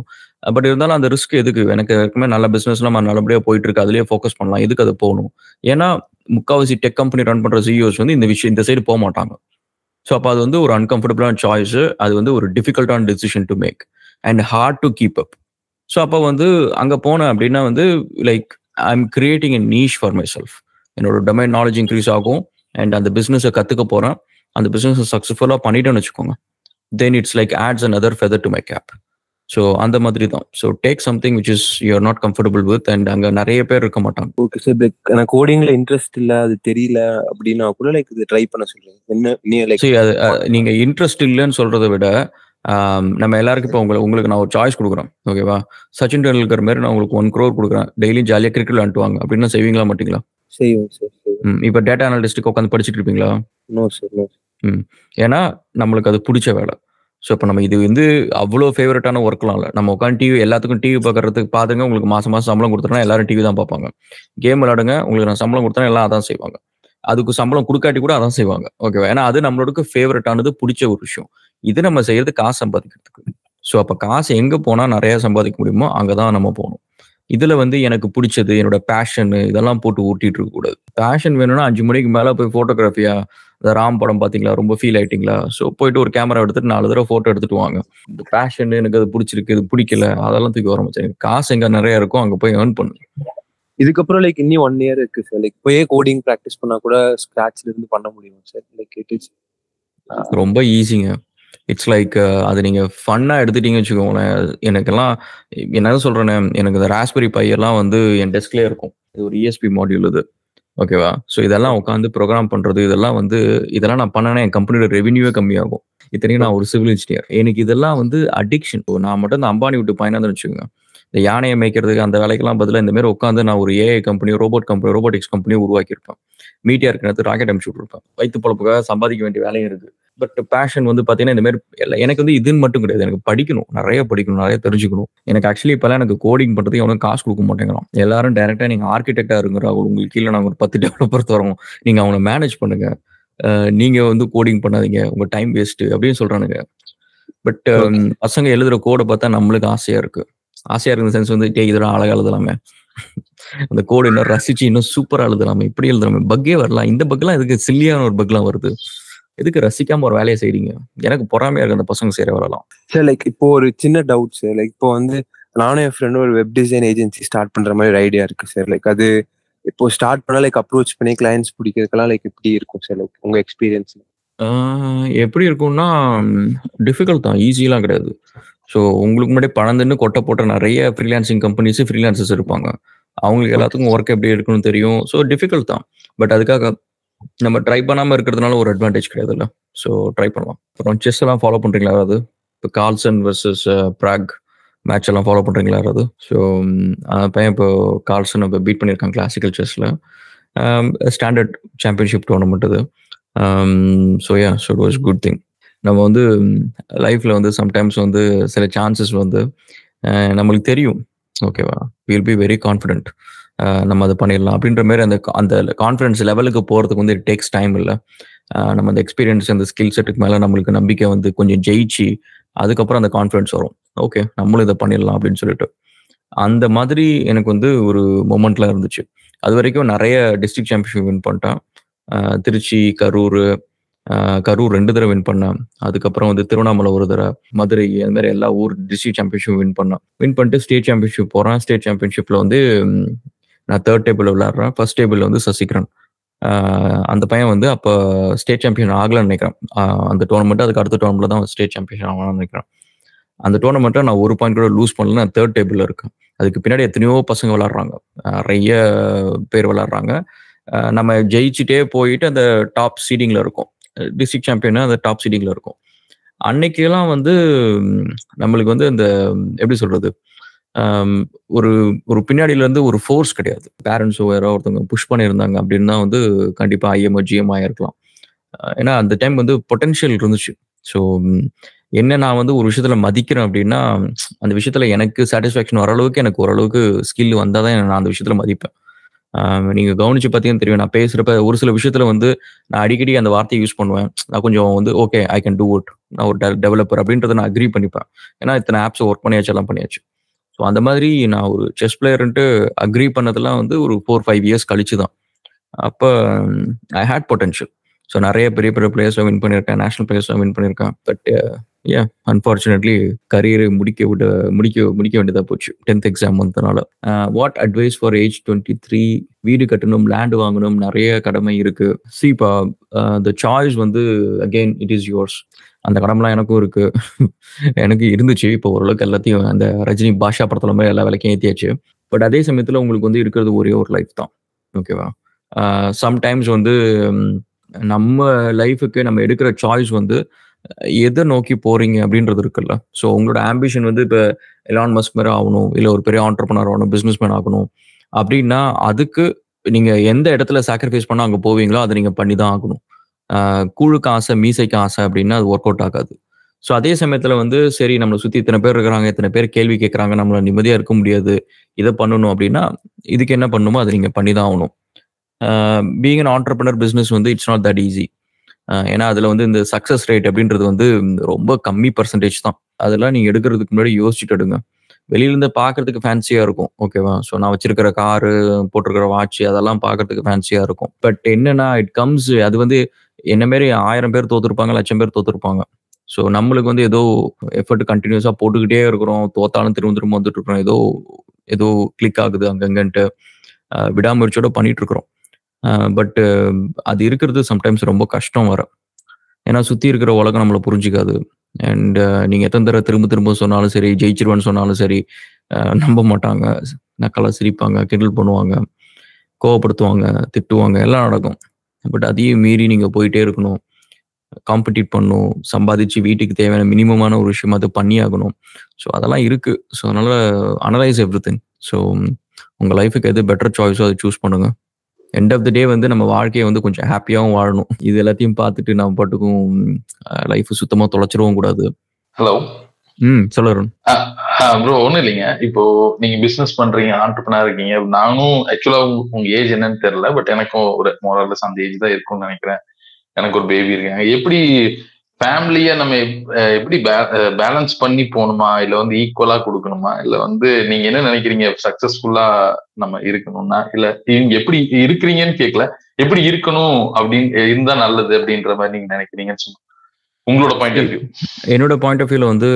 பட் இருந்தாலும் அந்த ரிஸ்க் எதுக்கு? எனக்கு எப்பவுமே நல்ல பிசினஸ்லாம் நல்லபடியா போயிட்டு இருக்கு, அதுலயே ஃபோக்கஸ் பண்ணலாம், எதுக்கு அது போகணும்? ஏன்னா முக்காவாசி டெக் கம்பெனி ரன் பண்ற சிஇஓஸ் வந்து இந்த சைடு போக மாட்டாங்க. ஸோ அப்போ அது வந்து ஒரு அன்கம்ஃபர்டபுளான சாய்ஸ், அது வந்து ஒரு டிஃபிகல்ட்டான decision to make and hard to keep up. So அப்போ வந்து அங்க போனேன் அப்படின்னா வந்து like I am creating a niche for myself. என்னோட டொமைன் நாலேஜ் இன்க்ரீஸ் ஆகும் அண்ட் அந்த பிசினஸை கத்துக்க போறேன். அந்த பிசினஸ் சக்சஸ்ஃபுல்லா பண்ணிட்டேன்னு வச்சுக்கோங்க, then it's like adds another feather to my cap. So அந்த மாதிரி தான். So take something which is you are not comfortable with and அங்க நிறைய பேர் இருக்க மாட்டாங்க. ஓகே சார், எனக்கு கோடிங்ல இன்ட்ரெஸ்ட் இல்ல, அது தெரியல அப்படின்னா கூட லைக் இது ட்ரை பண்ண சொல்றேன். என்ன நீ லைக் நீங்க இன்ட்ரெஸ்ட் இல்லைன்னு சொல்றதை விட நம்ம எல்லாருக்கும் இப்போ உங்களுக்கு நான் ஒரு சாய்ஸ் கொடுக்குறேன். ஓகேவா? சச்சின் டெண்டுல்கர் மாதிரி நான் உங்களுக்கு 1 crore கொடுக்குறேன், டெய்லி ஜாலியாக கிரிக்கெட் விளாண்டுவாங்க அப்படின்னா செய்வீங்களா மாட்டீங்களா? செய்வோம் சார். இப்போ டேட்டா அனலிஸ்ட்டுக்கு உட்காந்து படிச்சுட்டு இருப்பீங்களா? No sir, no. ஏன்னா நம்மளுக்கு அது பிடிச்ச வேலை. ஸோ இப்போ நம்ம இது வந்து அவ்வளோ ஃபேவரட்டான ஒர்க்லாம் இல்லை. நம்ம உட்காந்து டிவி எல்லாத்துக்கும் டிவி பார்க்கறதுக்கு பாருங்க, உங்களுக்கு மாசம் மாசம் சம்பளம் கொடுத்துட்டா எல்லாரும் டிவி தான் பார்ப்பாங்க. கேம் விளையாடுங்க, உங்களுக்கு நான் சம்பளம் கொடுத்தா எல்லாம் அதான் செய்வாங்க. அதுக்கு சம்பளம் கொடுக்காட்டி கூட அதான் செய்வாங்க. ஓகேவா? ஏன்னா அது நம்மளோட ஃபேவரட்டானது, பிடிச்ச ஒரு விஷயம். இது நம்ம செய்யறது காசு சம்பாதிக்கிறதுக்கு. ஸோ அப்போ காசு எங்க போனா நிறைய சம்பாதிக்க முடியுமோ அங்கதான் நம்ம போகணும். இதுல வந்து எனக்கு பிடிச்சது, என்னோட பேஷன் இதெல்லாம் போட்டு ஊட்டிட்டு இருக்க கூடாது. பேஷன் வேணும்னா 5 மணிக்கு மேல போய் போட்டோகிராஃபியா, இந்த ராம் படம் பாத்தீங்களா, ரொம்ப ஃபீல் ஆயிட்டீங்களா, ஸோ போயிட்டு ஒரு கேமரா எடுத்துட்டு 4 தடவை போட்டோ எடுத்துட்டு வாங்க. இந்த பேஷன் எனக்கு அது பிடிச்சிருக்கு, இது பிடிக்கல, அதெல்லாம் தூக்கி வர வச்சு காசு எங்க நிறைய இருக்கும் அங்க போய் ஏர்ன் பண்ணுங்க. இதுக்கப்புறம் லைக் இன்னும் 1 இயர் இருக்கு சார். லைக் போய் கோடிங் ப்ராக்டிஸ் பண்ணா கூட ஸ்கிராட்ச்ல இருந்து பண்ண முடியும் சார். லைக் இட் இஸ் ரொம்ப ஈஸிங்க. இட்ஸ் லைக் அது நீங்க ஃபன்னா எடுத்துட்டீங்கன்னு வச்சுக்கோங்களேன். எனக்கெல்லாம் என்ன சொல்றேன்னு, எனக்கு இந்த ராஸ்பெரி பை எல்லாம் வந்து என் டெஸ்க்லயே இருக்கும். இது ஒரு ESP மாடியூல் இது. ஓகேவா? ஸோ இதெல்லாம் உட்காந்து ப்ரோக்ராம் பண்றது, இதெல்லாம் நான் பண்ணேன்னா என் கம்பெனியோட ரெவென்யூவே கம்மியாகும். இத்தனைக்கும் நான் ஒரு சிவில் இன்ஜினியர். எனக்கு இதெல்லாம் வந்து அடிக்ஷன். நான் மட்டும் இந்த அம்பானி விட்டு பையனா வச்சுக்கோங்க. இந்த யானையை மேய்க்கிறதுக்கு அந்த வேலைக்கெல்லாம் பதிலாக இந்த மாதிரி உட்காந்து நான் ஒரு AI கம்பெனியோ, ரோபோட்டிக்ஸ் கம்பெனியோ உருவாக்கியிருப்பேன். மீட்டியா இருக்கிறது ராக்கெட் அனுப்பிச்சு விட்டுருப்பேன். வயிற்று பொழப்புக்காக சம்பாதிக்க வேண்டிய வேலையும் இருக்கு. பட் பேஷன் வந்து பாத்தீங்கன்னா இந்த மாதிரி எனக்கு வந்து இதுன்னு மட்டும் கிடையாது. எனக்கு படிக்கணும், நிறைய தெரிஞ்சுக்கணும். எனக்கு ஆக்சுவலி இப்பெல்லாம் எனக்கு கோடிங் பண்றதுக்கு எவனும் காசு கொடுக்க மாட்டேங்கிறான். எல்லாரும் டைரக்டா நீங்க ஆர்கிடெக்டா இருங்க ராகுல், உங்களுக்கு கீழே நாங்க ஒரு 10 டெவலப்பர் தரோம், நீங்க அவனை மேனேஜ் பண்ணுங்க, நீங்க வந்து கோடிங் பண்ணாதீங்க, உங்க டைம் வேஸ்ட் அப்படின்னு சொல்றானுங்க. பட் பசங்க எழுதுற கோடை பார்த்தா நம்மளுக்கு ஆசையா இருக்கு. சென்ஸ் வந்து இதோட அழகா எழுதலாமே, அந்த கோடு இன்னும் ரசிச்சு இன்னும் சூப்பரா எழுதலாமே, இப்படி எழுதலாமே, பக்கே வரலாம். இந்த பக்லாம் எதுக்கு சில்லியான ஒரு பக்லாம் வருது, எதுக்கு ரசிக்காம ஒரு வேலையை செய்றீங்க? எனக்கு பொறாமையா இருக்கு அந்த பசங்க செய்யற வேலைலாம். சார் லைக் இப்போ ஒரு சின்ன டவுட் சார். லைக் இப்போ வந்து நானும் என் ஃப்ரெண்டும் ஒரு வெப் டிசைன் ஏஜென்சி ஸ்டார்ட் பண்ற மாதிரி ஒரு ஐடியா இருக்கு சார். லைக் அது இப்போ ஸ்டார்ட் பண்ணா லைக் அப்ரோச் பண்ணி கிளையன்ஸ் பிடிக்கிறதுக்கெல்லாம் லைக் எப்படி இருக்கும் சார்? லைக் உங்க எக்ஸ்பீரியன்ஸ் எப்படி இருக்கும்னா, டிஃபிகல்ட் தான், ஈஸிலாம் கிடையாது. ஸோ உங்களுக்கு முன்னாடி பணந்துன்னு கொட்டை போட்ட நிறைய ஃப்ரீலான்சிங் கம்பெனிஸ், ஃப்ரீலான்சர்ஸ் இருப்பாங்க. அவங்களுக்கு எல்லாத்துக்கும் ஒர்க் எப்படி எடுக்கணும்னு தெரியும். ஸோ டிஃபிகல்ட் தான். பட் அதுக்காக நம்ம ட்ரை பண்ணாம இருக்கிறதுனால ஒரு அட்வான்டேஜ் கிடையாதுல்ல. ஸோ ட்ரை பண்ணலாம். அப்புறம் செஸ் எல்லாம் ஃபாலோ பண்றீங்களா யாராவது? இப்போ கார்ல்சன் வர்சஸ் பிராக் மேட்ச் எல்லாம் ஃபாலோ பண்றீங்களா யாராவது? ஸோ பையன் இப்போ கார்ல்சன் இப்போ பீட் பண்ணியிருக்காங்க கிளாசிக்கல் செஸ்ல. ஸ்டாண்டர்ட் சாம்பியன்ஷிப் டோர்னமெண்ட் இது. So it was good thing. நம்ம வந்து லைஃப்ல வந்து சம்டைம்ஸ் வந்து சில சான்சஸ் வந்து நம்மளுக்கு தெரியும். ஓகேவா? வில் பி வெரி கான்ஃபிடென்ட், நம்ம அதை பண்ணிடலாம் அப்படின்ற மாதிரி அந்த கான்ஃபிடன்ஸ் லெவலுக்கு போகிறதுக்கு வந்து இட் டேக்ஸ் டைம். இல்லை, நம்ம அந்த எக்ஸ்பீரியன்ஸ், அந்த ஸ்கில் செட்டுக்கு மேலே நம்மளுக்கு நம்பிக்கை வந்து கொஞ்சம் ஜெயிச்சு அதுக்கப்புறம் அந்த கான்ஃபிடன்ஸ் வரும். ஓகே, நம்மளும் இதை பண்ணிடலாம் அப்படின்னு சொல்லிட்டு. அந்த மாதிரி எனக்கு வந்து ஒரு மொமெண்ட்லாம் இருந்துச்சு. அது வரைக்கும் நிறைய டிஸ்ட்ரிக்ட் சாம்பியன்ஷிப் வின் பண்ணிட்டேன். திருச்சி, கரூர் 2 தடவை வின் பண்ணேன். அதுக்கப்புறம் வந்து திருவண்ணாமலை 1 தடவை, மதுரை, அந்த மாதிரி எல்லா ஊர் டிஸ்ட்ரிக்ட் சாம்பியன்ஷிப் வின் பண்ணிட்டு ஸ்டேட் சாம்பியன்ஷிப் போகிறேன். ஸ்டேட் சாம்பியன்ஷிப்ல வந்து நான் 3rd டேபிள் விளையாடுறேன். ஃபர்ஸ்ட் டேபிள் வந்து சசிகரன், அந்த பையன் வந்து அப்போ ஸ்டேட் சாம்பியன் ஆகலன்னு நினைக்கிறேன். அந்த டோர்னமெண்ட் அதுக்கு அடுத்த டோர்னமெண்ட்ல தான் ஸ்டேட் சாம்பியன் ஆகலாம்னு நினைக்கிறேன். அந்த டோர்னமெண்ட்டை நான் 1 பாயிண்ட் கூட லூஸ் பண்ணல. நான் 3rd டேபிள்ல இருக்கேன். அதுக்கு பின்னாடி எத்தனையோ பசங்க விளையாடுறாங்க, நிறைய பேர் விளையாடுறாங்க. நம்ம ஜெயிச்சுட்டே போயிட்டு அந்த டாப் சீடிங்ல இருக்கும். டிஸ்ட்ரிக்ட் சாம்பியன் அந்த டாப் சீடிங்ல இருக்கும். அன்னைக்கெல்லாம் வந்து நம்மளுக்கு வந்து அந்த எப்படி சொல்றது, ஒரு பின்னாடியில இருந்து ஒரு ஃபோர்ஸ் கிடையாது. பேரண்ட்ஸோ யாரோ ஒருத்தவங்க புஷ் பண்ணியிருந்தாங்க அப்படின்னா வந்து கண்டிப்பா IMO GM ஆயிருக்கலாம். ஏன்னா அந்த டைம் வந்து பொட்டன்ஷியல் இருந்துச்சு. ஸோ என்ன நான் வந்து ஒரு விஷயத்துல மதிக்கிறேன் அப்படின்னா, அந்த விஷயத்துல எனக்கு சாட்டிஸ்ஃபேக்ஷன் வர அளவுக்கு எனக்கு ஓரளவுக்கு ஸ்கில் வந்தாதான் நான் அந்த விஷயத்துல மதிப்பேன். நீங்க கவனிச்சு பார்த்தீங்கன்னு தெரியும், நான் பேசுறப்ப ஒரு சில விஷயத்துல வந்து நான் அடிக்கடி அந்த வார்த்தையை யூஸ் பண்ணுவேன். நான் கொஞ்சம் வந்து okay, I can do it, நான் ஒரு டெவலப்பர் அப்படின்றத நான் அக்ரி பண்ணிப்பேன். ஏன்னா இத்தனை ஆப்ஸ் ஒர்க் பண்ணியாச்சு, எல்லாம் பண்ணியாச்சு. ஸோ அந்த மாதிரி நான் ஒரு செஸ் பிளேயர்ன்ட்டு அக்ரி பண்ணதெல்லாம் வந்து ஒரு 4-5 இயர்ஸ் கழிச்சு தான். அப்போ ஐ ஹேட் பொட்டன்ஷியல். ஸோ நிறைய பெரிய பெரிய பிளேயர்ஸை வின் பண்ணியிருக்கேன், நேஷனல் பிளேயர்ஸை வின் பண்ணியிருக்கேன். பட் அன்ஃபார்ச்சுனேட்லி கரியரை முடிக்க வேண்டியதாக போச்சு 10th எக்ஸாம் வந்ததுனால. What advice for age 23? வீடு கட்டணும், லேண்ட் வாங்கணும், நிறைய கடமை இருக்கு. சீப்பா த சாய்ஸ் வந்து அகெயின் இட் இஸ் யோர்ஸ். அந்த கடமைலாம் எனக்கும் இருக்கு, எனக்கு இருந்துச்சு. இப்போ ஓரளவுக்கு எல்லாத்தையும் அந்த ரஜினி பாஷா படத்துல மாதிரி எல்லா வேலைக்கும் ஏற்றியாச்சு. பட் அதே சமயத்தில் உங்களுக்கு வந்து இருக்கிறது ஒரே ஒரு லைஃப் தான். ஓகேவா? சம்டைம்ஸ் வந்து நம்ம லைஃபுக்கு நம்ம எடுக்கிற சாய்ஸ் வந்து எதை நோக்கி போறீங்க அப்படின்றது இருக்குல்ல. ஸோ உங்களோட ஆம்பிஷன் வந்து இப்போ எலான் மஸ்க் மாதிரி ஆகணும், இல்லை ஒரு பெரிய ஆண்டர்பனர் ஆகணும், பிஸ்னஸ் மேன் ஆகணும் அப்படின்னா அதுக்கு நீங்க எந்த இடத்துல சாக்ரிஃபைஸ் பண்ணா அங்கே போவீங்களோ அதை நீங்க பண்ணி தான் ஆகணும். கூழுக்கு ஆசை, மீசைக்கு ஆசை அப்படின்னா அது ஒர்க் அவுட் ஆகாது. ஸோ அதே சமயத்துல வந்து சரி நம்மளை சுத்தி இத்தனை பேர் இருக்கிறாங்க, இத்தனை பேர் கேள்வி கேட்கறாங்க, நம்மள நிம்மதியா இருக்க முடியாது, இதை பண்ணணும் அப்படின்னா இதுக்கு என்ன பண்ணணுமோ அதை நீங்க பண்ணி தான் ஆகணும். பீயிங் அன் ஆண்டர்பிரினர் பிசினஸ் வந்து இட்ஸ் நாட் தட் ஈஸி. ஏன்னா அதுல வந்து இந்த சக்சஸ் ரேட் அப்படின்றது வந்து ரொம்ப கம்மி பர்சன்டேஜ் தான். அதெல்லாம் நீங்க எடுக்கிறதுக்கு முன்னாடி யோசிச்சுட்டு எடுங்க. வெளியில இருந்து பாக்குறதுக்கு ஃபேன்சியா இருக்கும், ஓகேவா? ஸோ நான் வச்சிருக்கிற காரு, போட்டிருக்கிற வாட்ச் அதெல்லாம் பாக்குறதுக்கு ஃபேன்சியா இருக்கும். பட் என்னன்னா இட் கம்ஸ், அது வந்து என்ன மாரி 1000 பேர் தோத்துருப்பாங்க, 1,00,000 பேர் தோத்துருப்பாங்க. ஸோ நம்மளுக்கு வந்து ஏதோ எஃபர்ட் கண்டினியூஸா போட்டுக்கிட்டே இருக்கிறோம், தோத்தாலும் திரும்ப திரும்ப வந்துட்டு இருக்கிறோம், ஏதோ ஏதோ கிளிக் ஆகுது அங்கங்கன்ட்டு விடாமுயற்சியோட பண்ணிட்டு இருக்கிறோம். பட் அது இருக்கிறது சம்டைம்ஸ் ரொம்ப கஷ்டம் வர. ஏன்னா சுத்தி இருக்கிற உலகம் நம்மளை புரிஞ்சுக்காது. அண்ட் நீங்க எத்தனை தடவை திரும்ப திரும்ப சொன்னாலும் சரி, ஜெயிச்சிருவேன்னு சொன்னாலும் சரி, நம்ப மாட்டாங்க, நக்கலா சிரிப்பாங்க, கிண்டல் பண்ணுவாங்க, கோவப்படுத்துவாங்க, திட்டுவாங்க, எல்லாம் நடக்கும். பட் அதையும் மீறி நீங்க போயிட்டே இருக்கணும், காம்படிட் பண்ணணும், சம்பாதிச்சு வீட்டுக்கு தேவையான மினிமமான ஒரு விஷயம் அதை பண்ணி ஆகணும். ஸோ அதெல்லாம் இருக்கு. ஸோ அதனால அனலைஸ் எவ்ரிதிங். ஸோ உங்க லைஃபுக்கு எது பெட்டர் சாய்ஸோ அதை சூஸ் பண்ணுங்க. எண்ட் ஆஃப் த டே வந்து நம்ம வாழ்க்கையை வந்து கொஞ்சம் ஹாப்பியாகவும் வாழணும். இது எல்லாத்தையும் பார்த்துட்டு நம்ம பாட்டுக்கும் லைஃப் சுத்தமா தொலைச்சிடவும் கூடாது. ஹலோ. சொல்லுறேன் ப்ரோ. ஒன்றும் இல்லைங்க, இப்போ நீங்க பிசினஸ் பண்றீங்க, ஆண்டர்பிரினர் இருக்கீங்க. நானும் ஆக்சுவலா உங்க ஏஜ் என்னன்னு தெரியல, பட் எனக்கும் ஒரு மோரல்லஸ் அந்த ஏஜ் தான் இருக்கும்னு நினைக்கிறேன். எனக்கு ஒரு பேபி இருக்காங்க. எப்படி ஃபேமிலியை நம்ம எப்படி பேலன்ஸ் பண்ணி போகணுமா, இல்லை வந்து ஈக்குவலா கொடுக்கணுமா, இல்லை வந்து நீங்க என்ன நினைக்கிறீங்க சக்சஸ்ஃபுல்லா நம்ம இருக்கணும்னா, இல்லை நீங்க எப்படி இருக்கிறீங்கன்னு கேட்கல, எப்படி இருக்கணும் அப்படின்னு இருந்தா நல்லது அப்படின்ற மாதிரி நீங்க நினைக்கிறீங்கன்னு சொன்னா உங்களோட பாயிண்ட் ஆஃப் வியூ. என்னோட பாயிண்ட் ஆஃப் வியூல வந்து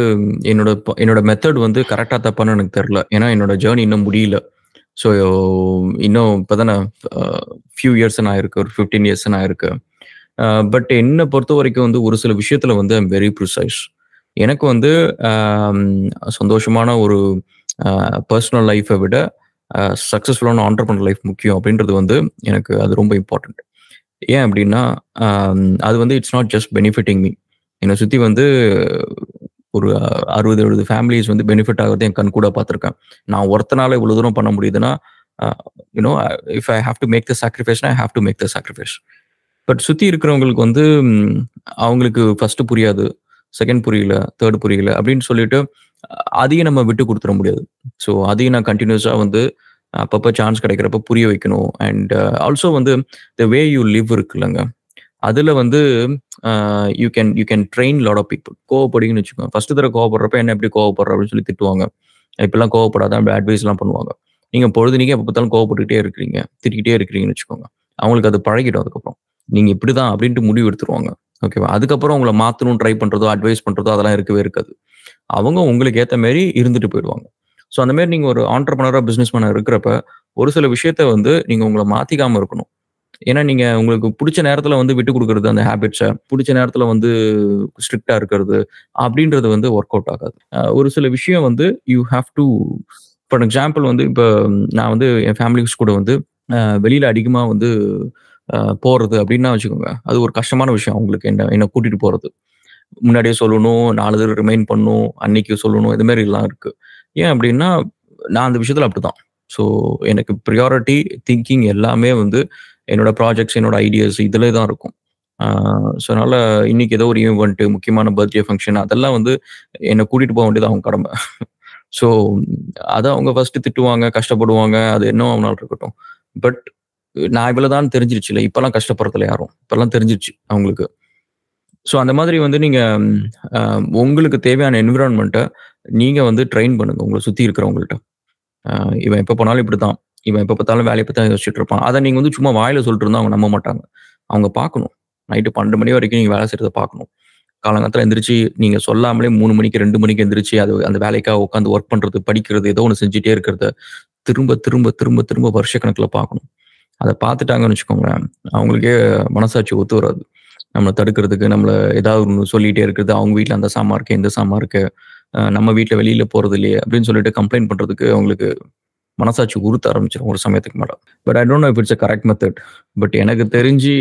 என்னோட மெத்தட் வந்து கரெக்டா தப்பான்னு எனக்கு தெரியல. ஏன்னா என்னோட ஜேர்னி இன்னும் முடியல. ஸோ இன்னும் இப்போதானே ஃபியூ இயர்ஸ் நான் இருக்கு, ஒரு 15 இயர்ஸ் நான் இருக்கு. பட் என்னை பொறுத்த வரைக்கும் வந்து ஒரு சில விஷயத்துல வந்து ஐம் வெரி ப்ரிசைஸ். எனக்கு வந்து சந்தோஷமான ஒரு பர்சனல் லைஃபை விட சக்ஸஸ்ஃபுல்லான ஆண்டர்பிரினர் லைஃப் முக்கியம் அப்படின்றது வந்து எனக்கு அது ரொம்ப இம்பார்ட்டன்ட். ஏன் அப்படின்னா அது வந்து it's not just benefiting me. என்னை சுற்றி வந்து ஒரு 60-70 ஃபேமிலிஸ் வந்து பெனிஃபிட் ஆகிறது என் கண் கூட பார்த்துருக்கேன். நான் ஒருத்தனால இவ்வளோ தூரம் பண்ண முடியுதுன்னா you know if I have to make the சாக்ரிஃபைஸ்னா I have to make the sacrifice. But சுற்றி இருக்கிறவங்களுக்கு வந்து அவங்களுக்கு ஃபர்ஸ்ட் புரியாது, செகண்ட் புரியல, தேர்ட் புரியல அப்படின்னு சொல்லிட்டு அதையும் நம்ம விட்டு கொடுத்துட முடியாது. ஸோ அதையும் நான் கண்டினியூஸாக வந்து அப்பப்போ சான்ஸ் கிடைக்கிறப்ப புரிய வைக்கணும். அண்ட் ஆல்சோ வந்து த வே யூ லிவ் இருக்குல்லங்க, அதில் வந்து you can train lot of people. கோவப்படுங்கன்னு வச்சுக்கோங்க, ஃபர்ஸ்ட் தடவை கோவப்படுறப்ப என்ன எப்படி கோவப்படுற அப்படின்னு சொல்லி திட்டுவாங்க, இப்பெல்லாம் கோவப்படாதான் அப்படி அட்வைஸ்லாம் பண்ணுவாங்க. நீங்கள் பொழுதுனிக்கே எப்போ பார்த்தாலும் கோவப்பட்டுக்கிட்டே இருக்கிறீங்க, திட்டிக்கிட்டே இருக்கிறீங்கன்னு வச்சுக்கோங்க, அவங்களுக்கு அது பழகிடும். அதுக்கப்புறம் நீங்கள் இப்படி தான் அப்படின்ட்டு முடிவு எடுத்துருவாங்க, ஓகேவா? அதுக்கப்புறம் உங்களை மாற்றணும் ட்ரை பண்ணுறதோ அட்வைஸ் பண்ணுறதோ அதெல்லாம் இருக்கவே இருக்காது. அவங்க உங்களுக்கு ஏற்ற மாரி இருந்துட்டு போயிடுவாங்க. ஸோ அந்த மாதிரி நீங்கள் ஒரு ஆண்டர்பிரினராக பிஸ்னஸ் மேனாக இருக்கிறப்ப ஒரு சில விஷயத்த வந்து நீங்கள் உங்களை மாற்றிக்காமல் இருக்கணும். ஏன்னா நீங்கள் உங்களுக்கு பிடிச்ச நேரத்தில் வந்து விட்டு கொடுக்குறது, அந்த ஹேபிட்ஸை பிடிச்ச நேரத்தில் வந்து ஸ்ட்ரிக்டாக இருக்கிறது அப்படின்றது வந்து ஒர்க் அவுட் ஆகாது. ஒரு சில விஷயம் வந்து you have to, for example வந்து இப்போ நான் வந்து என் ஃபேமிலிஸ் கூட வந்து வெளியில் அதிகமாக வந்து போகிறது அப்படின்னா வச்சுக்கோங்க, அது ஒரு கஷ்டமான விஷயம் அவங்களுக்கு. என்னை கூட்டிகிட்டு போகிறது, முன்னாடியே சொல்லணும், 4 தடவை ரிமைண்ட் பண்ணணும், அன்னைக்கு சொல்லணும், இது மாதிரி எல்லாம் இருக்குது. ஏன் அப்படின்னா நான் அந்த விஷயத்தில் அப்படிதான். ஸோ எனக்கு ப்ரியாரிட்டி திங்கிங் எல்லாமே வந்து என்னோட ப்ராஜெக்ட்ஸ், என்னோட ஐடியாஸ் இதிலே தான் இருக்கும். ஸோ அதனால் இன்னைக்கு ஏதோ ஒரு ஈவெண்ட்டு, முக்கியமான பர்த்டே ஃபங்க்ஷன், அதெல்லாம் வந்து என்னை கூட்டிகிட்டு போக வேண்டியது அவங்க கடமை. ஸோ அதை அவங்க ஃபர்ஸ்ட்டு திட்டுவாங்க, கஷ்டப்படுவாங்க, அது என்ன அவனால் இருக்கட்டும். பட் நான் இவ்வளோதான் தெரிஞ்சிருச்சு இல்லை, இப்போல்லாம் கஷ்டப்படுறதில்ல யாரும், இப்போல்லாம் தெரிஞ்சிருச்சு அவங்களுக்கு. ஸோ அந்த மாதிரி வந்து நீங்கள் உங்களுக்கு தேவையான என்விரான்மெண்ட்டை நீங்கள் வந்து ட்ரெயின் பண்ணுங்க உங்களை சுற்றி இருக்கிறவங்கள்ட்ட. இவன் எப்போ போனாலும் இப்படி தான், இவன் எப்போ பார்த்தாலும் வேலையை பற்றி தான் யோசிச்சுட்டு இருப்பான். அதை நீங்கள் வந்து சும்மா வாயில் சொல்லிட்டு இருந்தால் அவங்க நம்ப மாட்டாங்க. அவங்க பார்க்கணும், நைட்டு 12 மணி வரைக்கும் நீங்கள் வேலை செய்கிறத பார்க்கணும். காலங்காலத்தில் எந்திரிச்சு நீங்கள் சொல்லாமலே 3 மணிக்கு 2 மணிக்கு எந்திரிச்சு அது அந்த வேலைக்காக உட்காந்து ஒர்க் பண்ணுறது, படிக்கிறது, ஏதோ ஒன்று செஞ்சுட்டே இருக்கிறத திரும்ப திரும்ப திரும்ப திரும்ப வருஷக்கணக்கில் பார்க்கணும். அதை பார்த்துட்டாங்கன்னு வச்சுக்கோங்களேன், அவங்களுக்கே மனசாட்சி ஒத்து வராது நம்மளை தடுக்கிறதுக்கு, நம்மளை ஏதாவது ஒன்று சொல்லிகிட்டே இருக்கிறது. அவங்க வீட்டில் அந்த சாமா இருக்கு, இந்த சாமா இருக்கு, நம்ம வீட்டில் வெளியில் போகிறது இல்லையே அப்படின்னு சொல்லிட்டு கம்ப்ளைண்ட் பண்ணுறதுக்கு அவங்களுக்கு மனசாட்சி உறுத்த ஆரம்பிச்சிடும் ஒரு சமயத்துக்கு மேலே. But I don't know if it's a correct method. But எனக்கு தெரிஞ்சு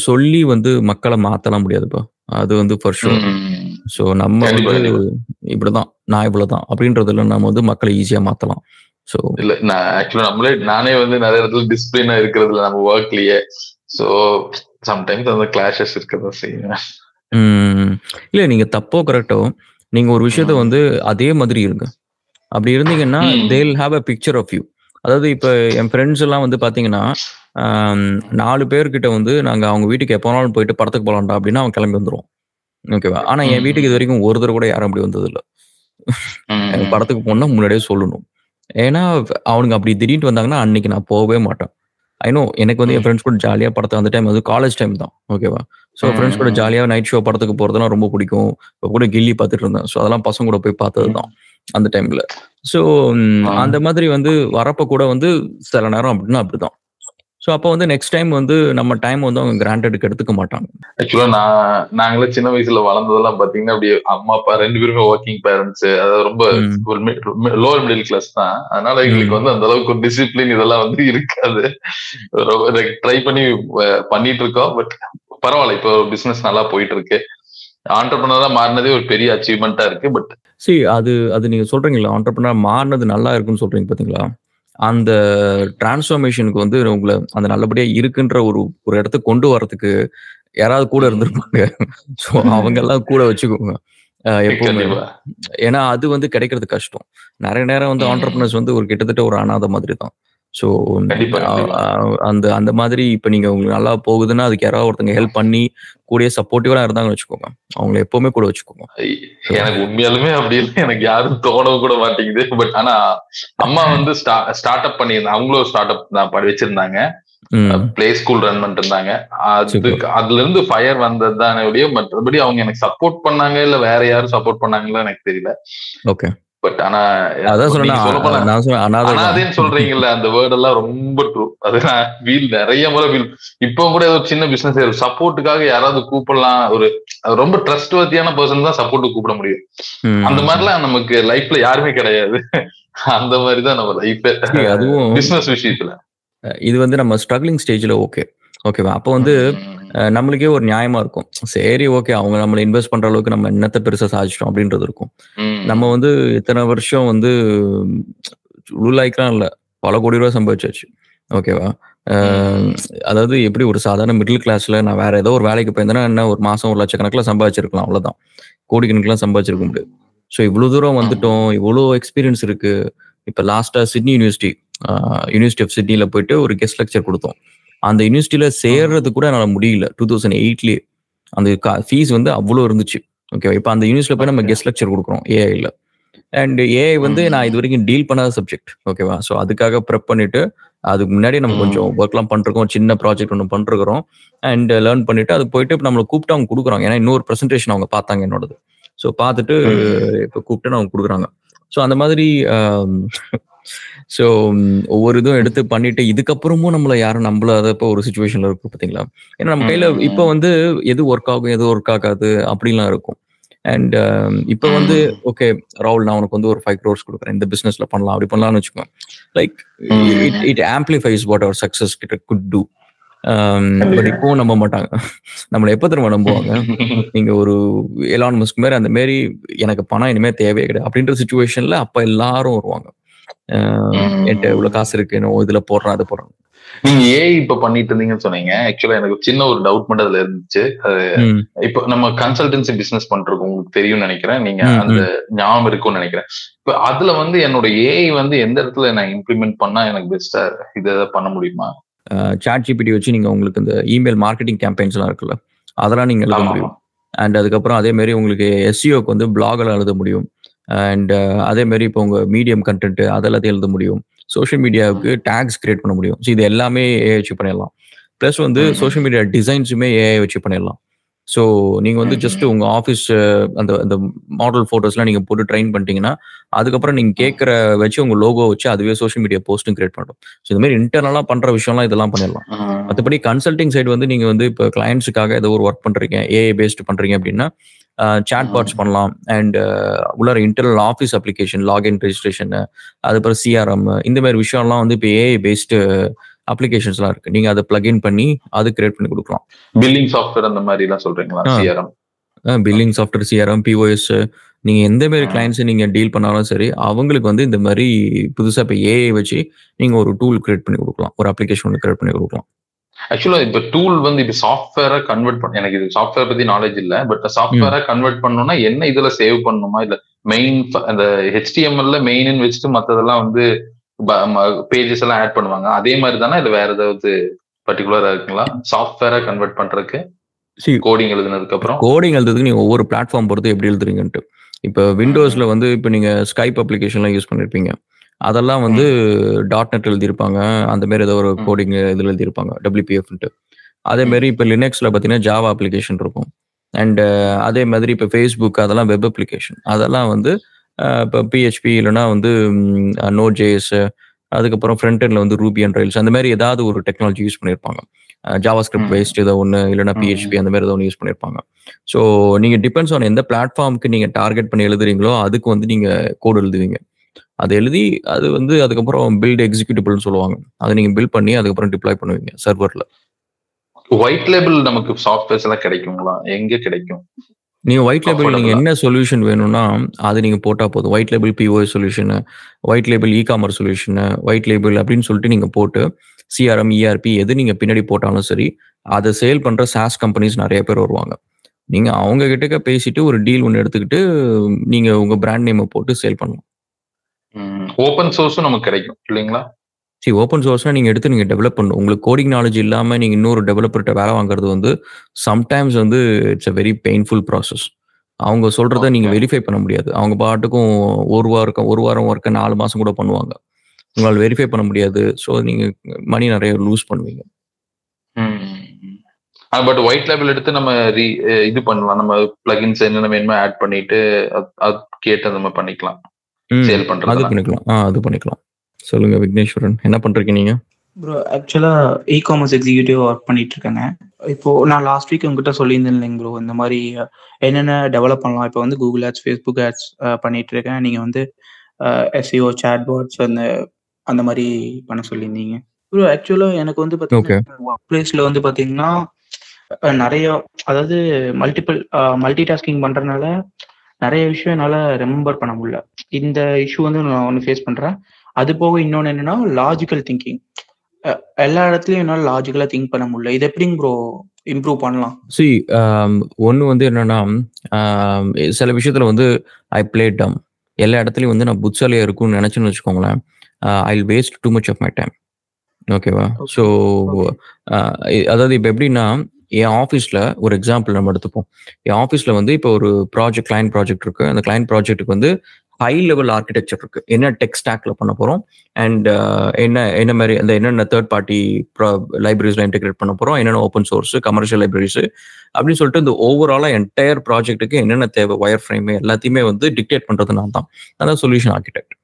சொல்லி வந்து மக்களை மாற்றலாம் முடியாதுப்பா, அது வந்து ஃபார் ஷூர். ஸோ நம்ம வந்து இப்படிதான், நான் இவ்வளவுதான் அப்படின்றதுல நம்ம வந்து மக்களை ஈஸியாக மாற்றலாம். ஸோ இல்லை, நான் ஆக்சுவலா நானே வந்து நிறைய இடத்துல டிசிப்ளினா இருக்கிறதுல நம்ம ஒர்க்லயே. ஸோ சம்டைம்ஸ் அந்த கிளாஷஸ் இருக்கதான் செய்யும். இல்ல நீங்க தப்போ கரெக்டோ, நீங்க ஒரு விஷயத்த வந்து அதே மாதிரி இருங்க. அப்படி இருந்தீங்கன்னா they'll have a picture of you. அதாவது இப்ப என் ஃப்ரெண்ட்ஸ் எல்லாம் வந்து பாத்தீங்கன்னா 4 பேர்கிட்ட வந்து நாங்க அவங்க வீட்டுக்கு எப்போனாலும் போயிட்டு படத்துக்கு போலாம்டா அப்படின்னா அவன் கிளம்பி வந்துருவான். ஓகேவா? ஆனா என் வீட்டுக்கு இது வரைக்கும் ஒரு தடவை கூட யாரும் அப்படி வந்தது இல்ல. எனக்கு படத்துக்கு போனா முன்னாடியே சொல்லணும். ஏன்னா அவனுங்க அப்படி திடீர்னு வந்தாங்கன்னா அன்னைக்கு நான் போகவே மாட்டேன். ஐ நோ எனக்கு வந்து என் ஃப்ரெண்ட்ஸ் கூட ஜாலியா படத்தை அந்த டைம் வந்து காலேஜ் டைம் தான். ஓகேவா? ஸோ ஃப்ரெண்ட்ஸ் கூட ஜாலியா நைட் ஷோ படத்துக்கு போறதெல்லாம் ரொம்ப பிடிக்கும். இப்போ கூட கில்லி பார்த்துட்டு இருந்தேன். ஸோ அதெல்லாம் பசங்க கூட போய் பார்த்தது தான் அந்த டைம்ல. ஸோ அந்த மாதிரி வந்து வரப்ப கூட வந்து சில நேரம் அப்படின்னா அப்படிதான். ஸோ அப்போ வந்து நெக்ஸ்ட் டைம் வந்து நம்ம டைம் வந்து அவங்க கிராண்டடுக்கு எடுத்துக்க மாட்டாங்க. ஆக்சுவலா நாங்களே சின்ன வயசுல வளர்ந்ததெல்லாம் பாத்தீங்கன்னா அப்படியே அம்மா அப்பா 2 பேருமே ஒர்க்கிங் பேரண்ட்ஸ், அதாவது ரொம்ப லோவர் மிடில் கிளாஸ் தான். அதனால எங்களுக்கு வந்து அந்த அளவுக்கு ஒரு டிசிப்ளின் இதெல்லாம் வந்து இருக்காது. ட்ரை பண்ணிட்டு இருக்கோம். பட் பரவாயில்ல, இப்போ பிசினஸ் நல்லா போயிட்டு இருக்கு. ஆண்டர்பிரனரா மாறினதே ஒரு பெரிய அச்சீவ்மெண்டா இருக்கு. பட் அது நீங்க சொல்றீங்களா, ஆண்டர்பிரனர் மாறினது நல்லா இருக்குன்னு சொல்றீங்க பாத்தீங்களா? அந்த டிரான்ஸ்ஃபர்மேஷனுக்கு வந்து உங்களை அந்த நல்லபடியா இருக்குன்ற ஒரு இடத்துக்கு கொண்டு வரதுக்கு யாராவது கூட இருந்திருப்பாங்க. ஸோ அவங்க எல்லாம் கூட வச்சுக்கோங்க எப்பவுமே. ஏன்னா அது வந்து கிடைக்கிறது கஷ்டம். நிறைய நேரம் வந்து ஆண்டர்பிரனர்ஸ் வந்து ஒரு கிட்டத்தட்ட ஒரு அனாதை மாதிரி தான். ஸோ அந்த மாதிரி இப்ப நீங்க உங்களுக்கு நல்லா போகுதுன்னா அதுக்கு யாராவது ஒருத்தங்க ஹெல்ப் பண்ணி கூடிய சப்போர்ட்டிவா இருந்தாங்கன்னு வச்சுக்கோங்க, அவங்களை எப்பவுமே கூட வச்சுக்கோங்க. எனக்கு உண்மையாலுமே அப்படி இல்லை, எனக்கு யாரும் தோணவும் கூட மாட்டேங்குது. பட் ஆனா அம்மா வந்து ஸ்டார்ட் அப் பண்ணியிருந்தாங்க. அவங்களும் ஸ்டார்ட் அப் தான் வச்சிருந்தாங்க, பிளே ஸ்கூல் ரன் பண்ணிட்டு இருந்தாங்க. அதுல இருந்து ஃபயர் வந்தது தான். மற்றபடி அவங்க எனக்கு சப்போர்ட் பண்ணாங்க இல்ல வேற யாரும் சப்போர்ட் பண்ணாங்களா எனக்கு தெரியல. ஓகே. பட் ஆனா அனாதைன்னு சொல்றீங்கல்ல, அந்த வேர்ட் எல்லாம் ரொம்ப ட்ரூ. அது நான் நிறைய முறை இப்போ கூட ஒரு சின்ன பிசினஸ் சப்போர்ட்டுக்காக யாராவது கூப்பிடலாம், ஒரு ரொம்ப ட்ரஸ்ட் வர்த்தியான பர்சன் தான் சப்போர்ட் கூப்பிட முடியும். அந்த மாதிரிலாம் நமக்கு லைஃப்ல யாருமே கிடையாது. அந்த மாதிரிதான் நம்ம லைஃப். அதுவும் பிசினஸ் விஷயத்துல இது வந்து நம்ம ஸ்ட்ரகிளிங் ஸ்டேஜ்ல ஓகேவா? அப்போ வந்து நம்மளுக்கே ஒரு நியாயமா இருக்கும். சரி ஓகே, அவங்க நம்மளை இன்வெஸ்ட் பண்ற அளவுக்கு நம்ம என்னத்தை பெருசா சாதிச்சிட்டோம் அப்படின்றது இருக்கும். நம்ம வந்து இத்தனை வருஷம் வந்து உருளாய்க்கலாம் இல்ல, பல கோடி ரூபாய் சம்பாதிச்சாச்சு. ஓகேவா? அதாவது எப்படி ஒரு சாதாரண மிடில் கிளாஸ்ல நான் வேற ஏதோ ஒரு வேலைக்கு போயிருந்தேன்னா என்ன ஒரு மாசம் 1 லட்சக்கணக்கில் சம்பாதிச்சிருக்கலாம், அவ்வளவுதான். கோடிக்கணக்கெல்லாம் சம்பாதிச்சிருக்க முடியாது. ஸோ இவ்வளவு தூரம் வந்துட்டோம், இவ்வளோ எக்ஸ்பீரியன்ஸ் இருக்கு. இப்ப லாஸ்டா சிட்னி யூனிவர்சிட்டி ஆஃப் சிட்னில போயிட்டு ஒரு கெஸ்ட் லெக்சர் கொடுத்தோம். அந்த யூனிவர்சிட்டியில சேர்றது கூட என்னால முடியல. 2008லயே அந்த ஃபீஸ் வந்து அவ்வளோ இருந்துச்சு. ஓகேவா? இப்ப அந்த யூனிவர்சிட்டியில போய் நம்ம கெஸ்ட் லெக்சர் கொடுக்குறோம் ஏஐல. அண்ட் ஏஐ வந்து நான் இது வரைக்கும் டீல் பண்ணாத சப்ஜெக்ட். ஓகேவா? ஸோ அதுக்காக ப்ரெப் பண்ணிட்டு அதுக்கு முன்னாடி நம்ம கொஞ்சம் ஒர்க்லாம் பண்ணிருக்கோம், சின்ன ப்ராஜெக்ட் ஒன்று பண்ணிருக்கிறோம். அண்ட் லேர்ன் பண்ணிட்டு அது போயிட்டு நம்மளை கூப்பிட்டு அவங்க கொடுக்குறாங்க. ஏன்னா இன்னொரு ப்ரெசன்டேஷன் அவங்க பார்த்தாங்க என்னோடது. ஸோ பார்த்துட்டு இப்போ கூப்பிட்டு அவங்க கொடுக்குறாங்க. ஸோ அந்த மாதிரி ஸோ ஒவ்வொரு இதுவும் எடுத்து பண்ணிட்டு இதுக்கப்புறமும் நம்மள யாரும் நம்பலாதப்போ ஒரு சுச்சுவேஷன்ல இருக்கும் பார்த்தீங்களா? ஏன்னா நம்ம கையில இப்போ வந்து எது ஒர்க் ஆகும் எது ஒர்க் ஆகாது அப்படிலாம் இருக்கும். அண்ட் இப்போ வந்து ஓகே ராகுல், நான் உனக்கு வந்து ஒரு 5 crores கொடுக்குறேன், இந்த பிசினஸ்ல பண்ணலாம் அப்படி பண்ணலாம்னு வச்சுக்கோங்க. Like it amplifies what our success கிட்ட குட் டூ. பட் இப்பவும் நம்ப மாட்டாங்க. நம்மளை எப்ப திரும்ப நம்புவாங்க? நீங்க ஒரு எலான் மஸ்க் மாதிரி அந்த மாரி எனக்கு பணம் இனிமே தேவையே கிடையாது அப்படின்ற சிச்சுவேஷன்ல அப்ப எல்லாரும் வருவாங்க. என்கிட்ட இவ்வளவு காசு இருக்கு, இதுல போடுறேன் அதை போடுறேன். நீங்க ஏஐ இப்ப பண்ணிட்டு இருந்தீங்கன்னு சொன்னீங்க. ஆக்சுவலா எனக்கு சின்ன ஒரு டவுட் மட்டும் அதுல இருந்துச்சு. அது இப்போ நம்ம கன்சல்டன்சி பிசினஸ் பண்றோம், உங்களுக்கு தெரியும்னு நினைக்கிறேன், நீங்க அந்த ஞாபகம் இருக்கும்னு நினைக்கிறேன். இப்ப அதுல வந்து என்னோட ஏஐ வந்து எந்த இடத்துல நான் இம்ப்ளிமெண்ட் பண்ணா எனக்கு பெஸ்டா இதை பண்ண முடியுமா? சாட் ஜிபிடி வச்சு நீங்க உங்களுக்கு இந்த இமெயில் மார்க்கெட்டிங் கேம்பெயின்ஸ் எல்லாம் இருக்குல்ல, அதெல்லாம் நீங்க எழுத முடியும். அண்ட் அதுக்கப்புறம் அதே மாதிரி உங்களுக்கு எஸ்இஓக்கு வந்து பிளாக் எல்லாம் எழுத முடியும். அண்ட் அதே மாதிரி இப்போ உங்க மீடியம் கண்டென்ட் அதெல்லாம் எழுத முடியும். சோஷியல் மீடியாவுக்கு டேக்ஸ் கிரியேட் பண்ண முடியும். ஸோ இது எல்லாமே ஏஐ வச்சு பண்ணிடலாம். ப்ளஸ் வந்து சோஷியல் மீடியா டிசைன்ஸுமே ஏஐ வச்சு பண்ணிடலாம். ஸோ நீங்க வந்து ஜஸ்ட் உங்க ஆஃபீஸ் அந்த மாடல் போட்டோஸ்லாம் நீங்க போட்டு ட்ரெயின் பண்ணிட்டீங்கன்னா அதுக்கப்புறம் நீங்க கேட்கற வச்சு உங்க லோகோ வச்சு அதுவே சோஷியல் மீடியா போஸ்ட்டும் கிரியேட் பண்ணும். ஸோ இந்த மாதிரி இன்டர்னலா பண்ற விஷயம்லாம் இதெல்லாம் பண்ணிடலாம். மற்றபடி கன்சல்டிங் சைடு வந்து நீங்க வந்து இப்போ கிளையன்ஸுக்காக ஏதோ ஒரு ஒர்க் பண்றீங்க, ஏஐ பேஸ்ட் பண்றீங்க அப்படின்னா சாட் பாட்ஸ் பண்ணலாம். அண்ட் உள்ளார internal office application, login registration, அதுக்கப்புறம் சிஆர்எம், இந்த மாதிரி விஷயம்லாம் வந்து இப்போ ஏஐ பேஸ்டு அப்ளிகேஷன்ஸ்லாம் இருக்கு. நீங்க அதை பிளக்இன் பண்ணி அது கிரியேட் பண்ணி கொடுக்கலாம். பில்லிங் சாஃப்ட்வேர் அந்த மாதிரி எல்லாம் சொல்றீங்களா? CRM, billing software, CRM, POS, நீங்க எந்த மாதிரி கிளைண்ட்ஸ் நீங்க டீல் பண்ணாலும் சரி அவங்களுக்கு வந்து இந்த மாதிரி புதுசா இப்போ ஏஐ வச்சு நீங்க ஒரு டூல் கிரியேட் பண்ணி கொடுக்கலாம், ஒரு அப்ளிகேஷன் கிரியேட் பண்ணி கொடுக்கலாம். ஆக்சுவலா இப்ப டூல் வந்து இப்ப சாஃப்ட்வேரா கன்வெர்ட் பண்ண, எனக்கு இது சாஃப்ட்வேர் பத்தி நாலேஜ் இல்ல, பட் சாஃப்ட்வேரா கன்வெர்ட் பண்ணணும்னா என்ன இதுல சேவ் பண்ணணுமா, இல்ல மெயின் அந்த HTML மெயின் வச்சுட்டு மத்ததெல்லாம் வந்து பேஜஸ் எல்லாம் ஆட் பண்ணுவாங்க, அதே மாதிரி தானே இல்ல வேற ஏதாவது பர்டிகுலரா இருக்குங்களா சாஃப்ட்வேரா கன்வெர்ட் பண்றதுக்கு கோடிங் எழுதுனதுக்கு அப்புறம்? கோடிங் எழுதுறதுக்கு நீங்க ஒவ்வொரு பிளாட்ஃபார்ம் பொறுத்து எப்படி எழுதுறீங்கன்ட்டு. இப்போ விண்டோஸ்ல வந்து இப்போ நீங்க ஸ்கைப் அப்ளிகேஷன்லாம் யூஸ் பண்ணிருப்பீங்க, அதெல்லாம் வந்து .NET எழுதியிருப்பாங்க, அந்த மாதிரி ஏதோ ஒரு கோடிங் இதில் எழுதியிருப்பாங்க WPFன்ட்டு. அதே மாதிரி இப்போ லினக்ஸ்ல பார்த்தீங்கன்னா ஜாவா அப்ளிகேஷன் இருக்கும். அண்ட் அதே மாதிரி இப்போ ஃபேஸ்புக் அதெல்லாம் வெப் அப்ளிகேஷன், அதெல்லாம் வந்து இப்போ PHP இல்லைன்னா வந்து Node.js, அதுக்கப்புறம் ஃப்ரண்ட் எண்ட்ல வந்து ரூபி அண்ட் ரைல்ஸ், அந்த மாதிரி ஏதாவது ஒரு டெக்னாலஜி யூஸ் பண்ணியிருப்பாங்க. ஜாவா ஸ்கிரிப்ட் பேஸ்ட் ஏதோ ஒன்று, இல்லைன்னா PHP அந்த மாதிரி ஏதோ ஒன்று யூஸ் பண்ணியிருப்பாங்க. ஸோ நீங்க டிபெண்ட்ஸ் ஆன் எந்த பிளாட்ஃபார்முக்கு நீங்க டார்கெட் பண்ணி எழுதுறீங்களோ அதுக்கு வந்து நீங்க கோட் எழுதுவீங்க. அதை எழுதி அது வந்து அதுக்கப்புறம் பில்ட் எக்ஸிக்யூட்டிபிள்னு சொல்லுவாங்க, அதை நீங்க பில்ட் பண்ணி அதுக்கப்புறம் டிப்ளாய் பண்ணுவீங்க சர்வர்ல. ஒயிட் லேபிள் நமக்கு சாஃப்ட்வேர்ஸ் எல்லாம் கிடைக்குங்களா? எங்க கிடைக்கும்? நீங்க ஒயிட் லேபிள் நீங்க என்ன சொல்யூஷன் வேணும்னா அது நீங்க போட்டா போதும். White label POS solution, white label e-commerce solution, white label அப்படின்னு சொல்லிட்டு நீங்க போட்டு CRM ERP எது நீங்க பின்னாடி போட்டாலும் சரி, அதை சேல் பண்ற SaaS கம்பெனிஸ் நிறைய பேர் வருவாங்க. நீங்க அவங்க கிட்ட பேசிட்டு ஒரு டீல் ஒன்று எடுத்துக்கிட்டு நீங்க உங்க பிராண்ட் நேம் போட்டு சேல் பண்ணலாம். ஓப்பன் சோர்ஸும் நமக்கு கிடைக்கும் இல்லைங்களா? சரி, ஓப்பன் சோர்ஸ்னா நீங்க எடுத்து நீங்க டெவலப் பண்ணணும். உங்களுக்கு கோடிங் நாலேஜ் இல்லாம நீங்க இன்னொரு டெவலப்பர்கிட்ட வேலை வாங்குறது வந்து சம்டைம்ஸ் வந்து it's a very painful process. அவங்க சொல்றத நீங்க வெரிஃபை பண்ண முடியாது. அவங்க பாட்டுக்கும் ஒரு வாரம் ஒர்க்க 4 மாசம் கூட பண்ணுவாங்க, உங்களால் வெரிஃபை பண்ண முடியாது. ஸோ நீங்க மணி நிறைய லூஸ் பண்ணுவீங்க. பட் ஒயிட் லேபிள் எடுத்து நம்ம இது பண்ணலாம், நம்ம பிளகின்ஸ் என்னென்ன வேணுமோ ஆட் பண்ணிட்டு அது கேட்டு நம்ம பண்ணிக்கலாம், சேல் பண்றது அது பண்ணிக்கலாம். அது பண்ணிக்கலாம். சொல்லுங்க விக்னேஸ்வரன், என்ன பண்றீங்க நீங்க? ப்ரோ ஆக்சுவலா இ-காமர்ஸ் எக்ஸிக்யூட்டிவ் ஒர்க் பண்ணிட்டு இருக்கேங்க. இப்போ நான் லாஸ்ட் வீக் உங்ககிட்ட சொல்லியிருந்தேன் இல்லைங்க ப்ரோ, இந்த மாதிரி என்னென்ன டெவலப் பண்ணலாம். இப்போ வந்து கூகுள் ஆட்ஸ், ஃபேஸ்புக் ஆட்ஸ் பண்ணிட்டு இருக்கேன். நீங்க வந்து SEO, சாட் பாட்ஸ் அந்த மாதிரி பண்ண சொல்லியிருந்தீங்க ப்ரோ. ஆக்சுவலா எனக்கு வந்து பார்த்தீங்கன்னா ஒர்க் பிளேஸ்ல வந்து பார்த்தீங்கன்னா நிறைய, அதாவது மல்டி டாஸ்கிங் பண்றதுனால நிறைய விஷயம் என்னால ரிமெம்பர் பண்ண முடியல. இந்த இஷ்யூ வந்து நான் ஒன்று ஃபேஸ் பண்றேன். அது போக இன்னொன்று என்னன்னா லாஜிக்கல் திங்கிங், எல்லா இடத்துலயும் என்னால லாஜிக்கலா திங்க் பண்ண முடியல. இது எப்படிங்க ப்ரோ இம்ப்ரூவ் பண்ணலாம்? ஒன்று வந்து என்னன்னா, சில விஷயத்துல வந்து ஐ பிளே டம். எல்லா இடத்துலையும் வந்து நான் புட்சாலியா இருக்கும்னு நினைச்சுன்னு வச்சுக்கோங்களேன், I will waste too much of my time. ஓகேவா? ஸோ அதாவது இப்போ எப்படின்னா, என் ஆஃபீஸில் ஒரு எக்ஸாம்பிள் நம்ம எடுத்துப்போம். என் ஆஃபீஸில் வந்து இப்போ ஒரு கிளைண்ட் ப்ராஜெக்ட் இருக்கு. அந்த கிளைண்ட் ப்ராஜெக்ட்டுக்கு வந்து ஹை லெவல் ஆர்கிடெக்சர் இருக்கு. என்ன டெக் ஸ்டாக்ல பண்ண போறோம், அண்ட் என்ன மாதிரி அந்த என்னென்ன தேர்ட் பார்ட்டி லைப்ரரிஸ்ல இன்டெகிரேட் பண்ண போறோம், என்னென்ன ஓப்பன் சோர்ஸ் கமர்ஷியல் லைப்ரரிஸ் அப்படின்னு சொல்லிட்டு இந்த ஓவராலா என்டையர் ப்ராஜெக்ட்டுக்கு என்னென்ன தேவை, ஒயர் ஃப்ரேம் எல்லாத்தையுமே வந்து டிக்டேட் பண்றது நான் தான். அதான் சொல்யூஷன் ஆர்கிடெக்ட்.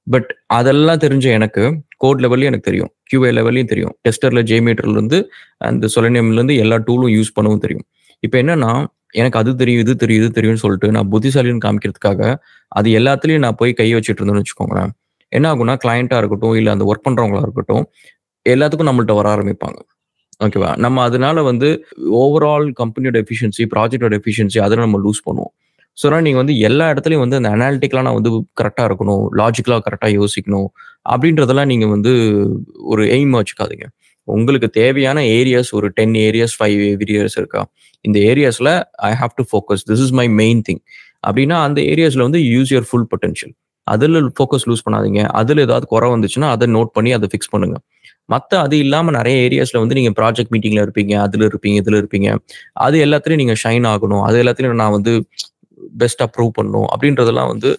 பட் அதெல்லாம் தெரிஞ்ச எனக்கு கோட் லெவல்லையும் எனக்கு தெரியும், QA லெவல்லையும் தெரியும், டெஸ்டர்ல JMeterல இருந்து அந்த Seleniumல இருந்து எல்லா டூலும் யூஸ் பண்ணவும் தெரியும். இப்போ என்னன்னா, எனக்கு அது தெரியும், இது தெரியும், இது தெரியும்னு சொல்லிட்டு நான் புத்திசாலின்னு காமிக்கிறதுக்காக அது எல்லாத்துலயும் நான் போய் கை வச்சுட்டு இருந்தேன்னு வச்சுக்கோங்களேன், என்ன ஆகும்னா கிளையண்டா இருக்கட்டும் இல்ல அந்த ஒர்க் பண்றவங்களா இருக்கட்டும், எல்லாத்துக்கும் நம்மள்ட்ட வர ஆரம்பிப்பாங்க. ஓகேவா? நம்ம அதனால வந்து ஓவரால் கம்பெனியோட எஃபிஷியன்சி, ப்ராஜெக்டோட எஃபிஷியன்சி அதில் நம்ம லூஸ் பண்ணுவோம். ஸோ நீங்க வந்து எல்லா இடத்துலையும் வந்து அந்த அனாலிட்டிக்கலா நான் வந்து கரெக்டா இருக்கணும், லாஜிக்கலா கரெக்டா யோசிக்கணும் அப்படின்றதெல்லாம் நீங்க வந்து ஒரு எய்ம் வச்சுக்காதீங்க. உங்களுக்கு தேவையான ஏரியாஸ் ஒரு 10 ஏரியாஸ் 5 ஏரியாஸ் இருக்கா, இந்த ஏரியாஸ்ல I have to focus, this is my main thing அப்படின்னா அந்த ஏரியாஸ்ல வந்து யூஸ் யுவர் ஃபுல் பொட்டன்ஷியல். அதுல ஃபோக்கஸ் லூஸ் பண்ணாதீங்க. அதுல ஏதாவது குறை வந்துச்சுன்னா அதை நோட் பண்ணி அதை ஃபிக்ஸ் பண்ணுங்க. மற்ற அது இல்லாம நிறைய ஏரியாஸ்ல வந்து நீங்க ப்ராஜெக்ட் மீட்டிங்ல இருப்பீங்க, அதுல இருப்பீங்க, இதுல இருப்பீங்க, அது எல்லாத்துலயும் நீங்க ஷைன் ஆகணும், அது எல்லாத்துலயும் நான் வந்து பெஸ்டா ப்ரூவ் பண்ணணும் அப்படின்றதெல்லாம் வந்து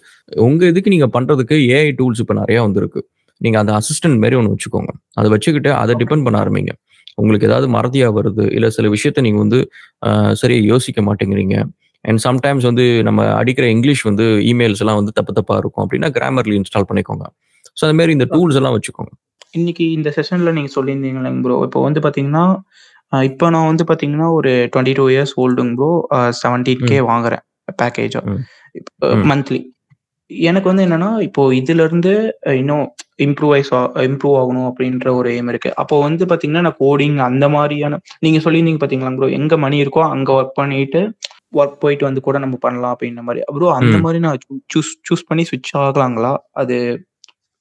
உங்க இதுக்கு நீங்க பண்றதுக்கு AI டூல்ஸ் இப்ப நிறைய வந்துருக்கு. நீங்க அந்த அசிஸ்டன்ட் மாதிரி ஒன்று வச்சுக்கோங்க. அதை வச்சுக்கிட்டு அதை டிபெண்ட் பண்ண ஆரம்பிங்க. உங்களுக்கு ஏதாவது மறதியா வருது, இல்ல சில விஷயத்த நீங்க வந்து சரியா யோசிக்க மாட்டேங்கிறீங்க, அண்ட் சம்டைம்ஸ் வந்து நம்ம அடிக்கிற இங்கிலீஷ் வந்து இமெயில்ஸ் எல்லாம் வந்து தப்பா இருக்கும் அப்படின்னா கிராமர்லி இன்ஸ்டால் பண்ணிக்கோங்க. ஸோ அந்த மாதிரி இந்த டூல்ஸ் எல்லாம் வச்சுக்கோங்க. இன்னைக்கு இந்த செஷன்ல நீங்க சொல்லியிருந்தீங்களா ப்ரோ, இப்போ வந்து பாத்தீங்கன்னா இப்போ நான் வந்து பாத்தீங்கன்னா ஒரு 22 இயர்ஸ் ஓல்டுங்க ப்ரோ, 17K வாங்குறேன் பேக்கேஜா மந்த்லி. எனக்கு வந்து என்னன்னா இப்போ இதுல இருந்து இன்னும் இம்ப்ரூவ் ஆகணும் அப்படின்ற ஒரு எய்ம் இருக்கு. அப்போ வந்து பாத்தீங்கன்னா நான் கோடிங் அந்த மாதிரியான நீங்க சொல்லியிருந்தீங்க பாத்தீங்களா ப்ரோ, எங்க மணி இருக்கோ அங்க ஒர்க் பண்ணிட்டு ஒர்க் போயிட்டு வந்து கூட நம்ம பண்ணலாம் அப்படின்ற மாதிரி ப்ரோ. அந்த மாதிரி நான் சூஸ் பண்ணி ஸ்விட்ச் ஆகலாங்களா? அது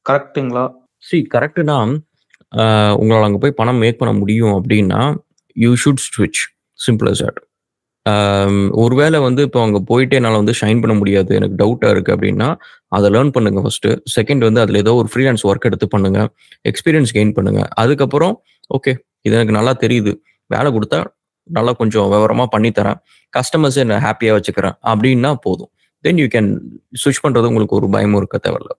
கரெக்டுங்களா? கரெக்டுனா உங்களால் அங்கே போய் பணம் மேக் பண்ண முடியும் அப்படின்னா யூ ஷுட் ஸ்விட்ச், சிம்பிள் அஸ் தட். ஒருவேளை வந்து இப்போ அங்கே போயிட்டு என்னால் வந்து ஷைன் பண்ண முடியாது, எனக்கு டவுட்டாக இருக்குது அப்படின்னா அதை லேர்ன் பண்ணுங்க ஃபர்ஸ்ட்டு. செகண்ட் வந்து அதில் ஏதோ ஒரு ஃப்ரீலான்ஸ் ஒர்க் எடுத்து பண்ணுங்க, எக்ஸ்பீரியன்ஸ் கெயின் பண்ணுங்க. அதுக்கப்புறம் ஓகே இது எனக்கு நல்லா தெரியுது, வேலை கொடுத்தா நல்லா கொஞ்சம் விவரமாக பண்ணித்தரேன், கஸ்டமர்ஸை நான் ஹாப்பியாக வச்சுக்கிறேன் அப்படின்னா போதும். தென் யூ கேன் ஸ்விட்ச் பண்ணுறது உங்களுக்கு ஒரு பயமும் இருக்க தேவையில்ல.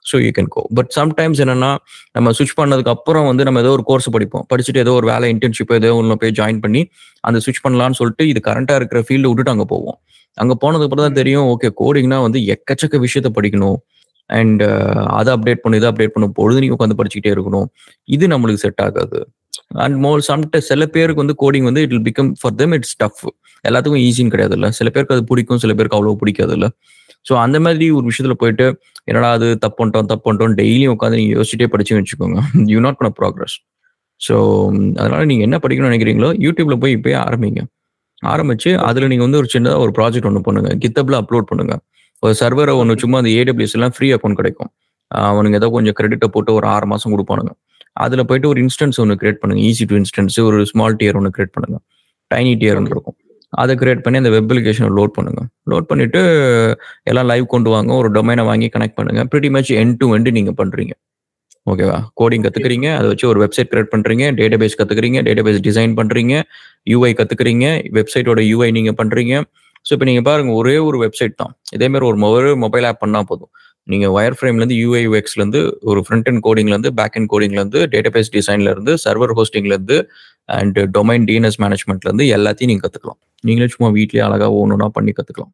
So you can go. But sometimes என்னன்னா நம்ம ஸ்விட்ச் பண்ணதுக்கு அப்புறம் வந்து நம்ம ஏதோ ஒரு கோர்ஸ் படிப்போம், படிச்சுட்டு ஏதோ ஒரு வேலை இன்டர்ன்ஷிப் ஏதோ ஒன்று போய் ஜாயின் பண்ணி அந்த ஸ்விட்ச் பண்ணலான்னு சொல்லிட்டு இது கரண்டாக இருக்கிற ஃபீல்டு விட்டுட்டு அங்கே போவோம். அங்கே போனதுக்கு அப்புறம் தான் தெரியும் ஓகே கோடிங்னா வந்து எக்கச்சக்க விஷயத்த படிக்கணும், அண்ட் அதை அப்டேட் பண்ணு இதை அப்டேட் பண்ணும், பொழுது நீங்க உட்காந்து படிச்சுக்கிட்டே இருக்கணும், இது நம்மளுக்கு செட் ஆகாது. அண்ட் சில பேருக்கு வந்து கோடிங் வந்து it will become for them it's tough. எல்லாத்துக்கும் ஈஸின்னு கிடையாது இல்லை, சில பேருக்கு அது பிடிக்கும், சில பேருக்கு அவ்வளோ பிடிக்காது இல்லை. ஸோ அந்த மாதிரி ஒரு விஷயத்துல போயிட்டு என்னடா அது தப்பு பண்ணிட்டோம் டெய்லியும் உட்காந்து நீங்க யோசிச்சுட்டே படிச்சுன்னு வச்சுக்கோங்க, you not gonna progress. So அதனால நீங்க என்ன படிக்கணும்னு நினைக்கிறீங்களோ யூடியூப்ல போய் இப்போயே ஆரம்பிச்சு அதுல நீங்க வந்து ஒரு சின்னதாக ஒரு ப்ராஜெக்ட் ஒன்று பண்ணுங்க, கித்தப்ல அப்லோட் பண்ணுங்க. ஒரு சர்வரை ஒன்று சும்மா அந்த AWS எல்லாம் ஃப்ரீ அக்கௌண்ட் கிடைக்கும், அவனுங்க ஏதோ கொஞ்சம் கிரெடிட்டை போட்டு ஒரு 6 மாசம் கொடுப்பானுங்க. அதுல போயிட்டு ஒரு இன்ஸ்டன்ஸ் ஒன்று கிரியேட் பண்ணுங்க, ஈஸி டு இன்ஸ்டன்ஸ், ஒரு ஸ்மால் டியர் ஒன்று கிரியேட் பண்ணுங்க, டைனி டியர்னு இருக்கும், அதை கிரியேட் பண்ணி அந்த வெப் அப்ளிகேஷனை லோட் பண்ணுங்க. லோட் பண்ணிட்டு எல்லாம் லைவ் கொண்டு வாங்க, ஒரு டொமைனை வாங்கி கனெக்ட் பண்ணுங்க. Pretty much end to end நீங்க பண்றீங்க. ஓகேவா? கோடிங் கத்துக்கிறீங்க, அதை வச்சு ஒரு வெப்சைட் கிரியேட் பண்றீங்க, டேட்டாபேஸ் கத்துக்கிறீங்க, டேட்டாபேஸ் டிசைன் பண்றீங்க, UI கத்துக்கிறீங்க, வெப்சைட்டோட UI நீங்க பண்றீங்க. ஸோ இப்போ நீங்க பாருங்க ஒரே ஒரு வெப்சைட் தான், இதே மாதிரி ஒரு மொபைல் ஆப் பண்ணா போதும். நீங்க வயர் ஃப்ரேம்லேருந்து UI UXலேருந்து ஒரு ஃப்ரண்ட் அண்ட் கோடிங்லேருந்து பேக் அண்ட் கோடிங்லேருந்து டேட்டாபேஸ் டிசைன்லேருந்து சர்வர் ஹோஸ்டிங்லேருந்து அண்ட் டொமைன் DNS மேனேஜ்மெண்ட்லேருந்து எல்லாத்தையும் நீங்க கத்துக்கலாம். நீங்களே சும்மா வீட்லயே அழகா ஒவ்வொன்றா பண்ணி கத்துக்கலாம்.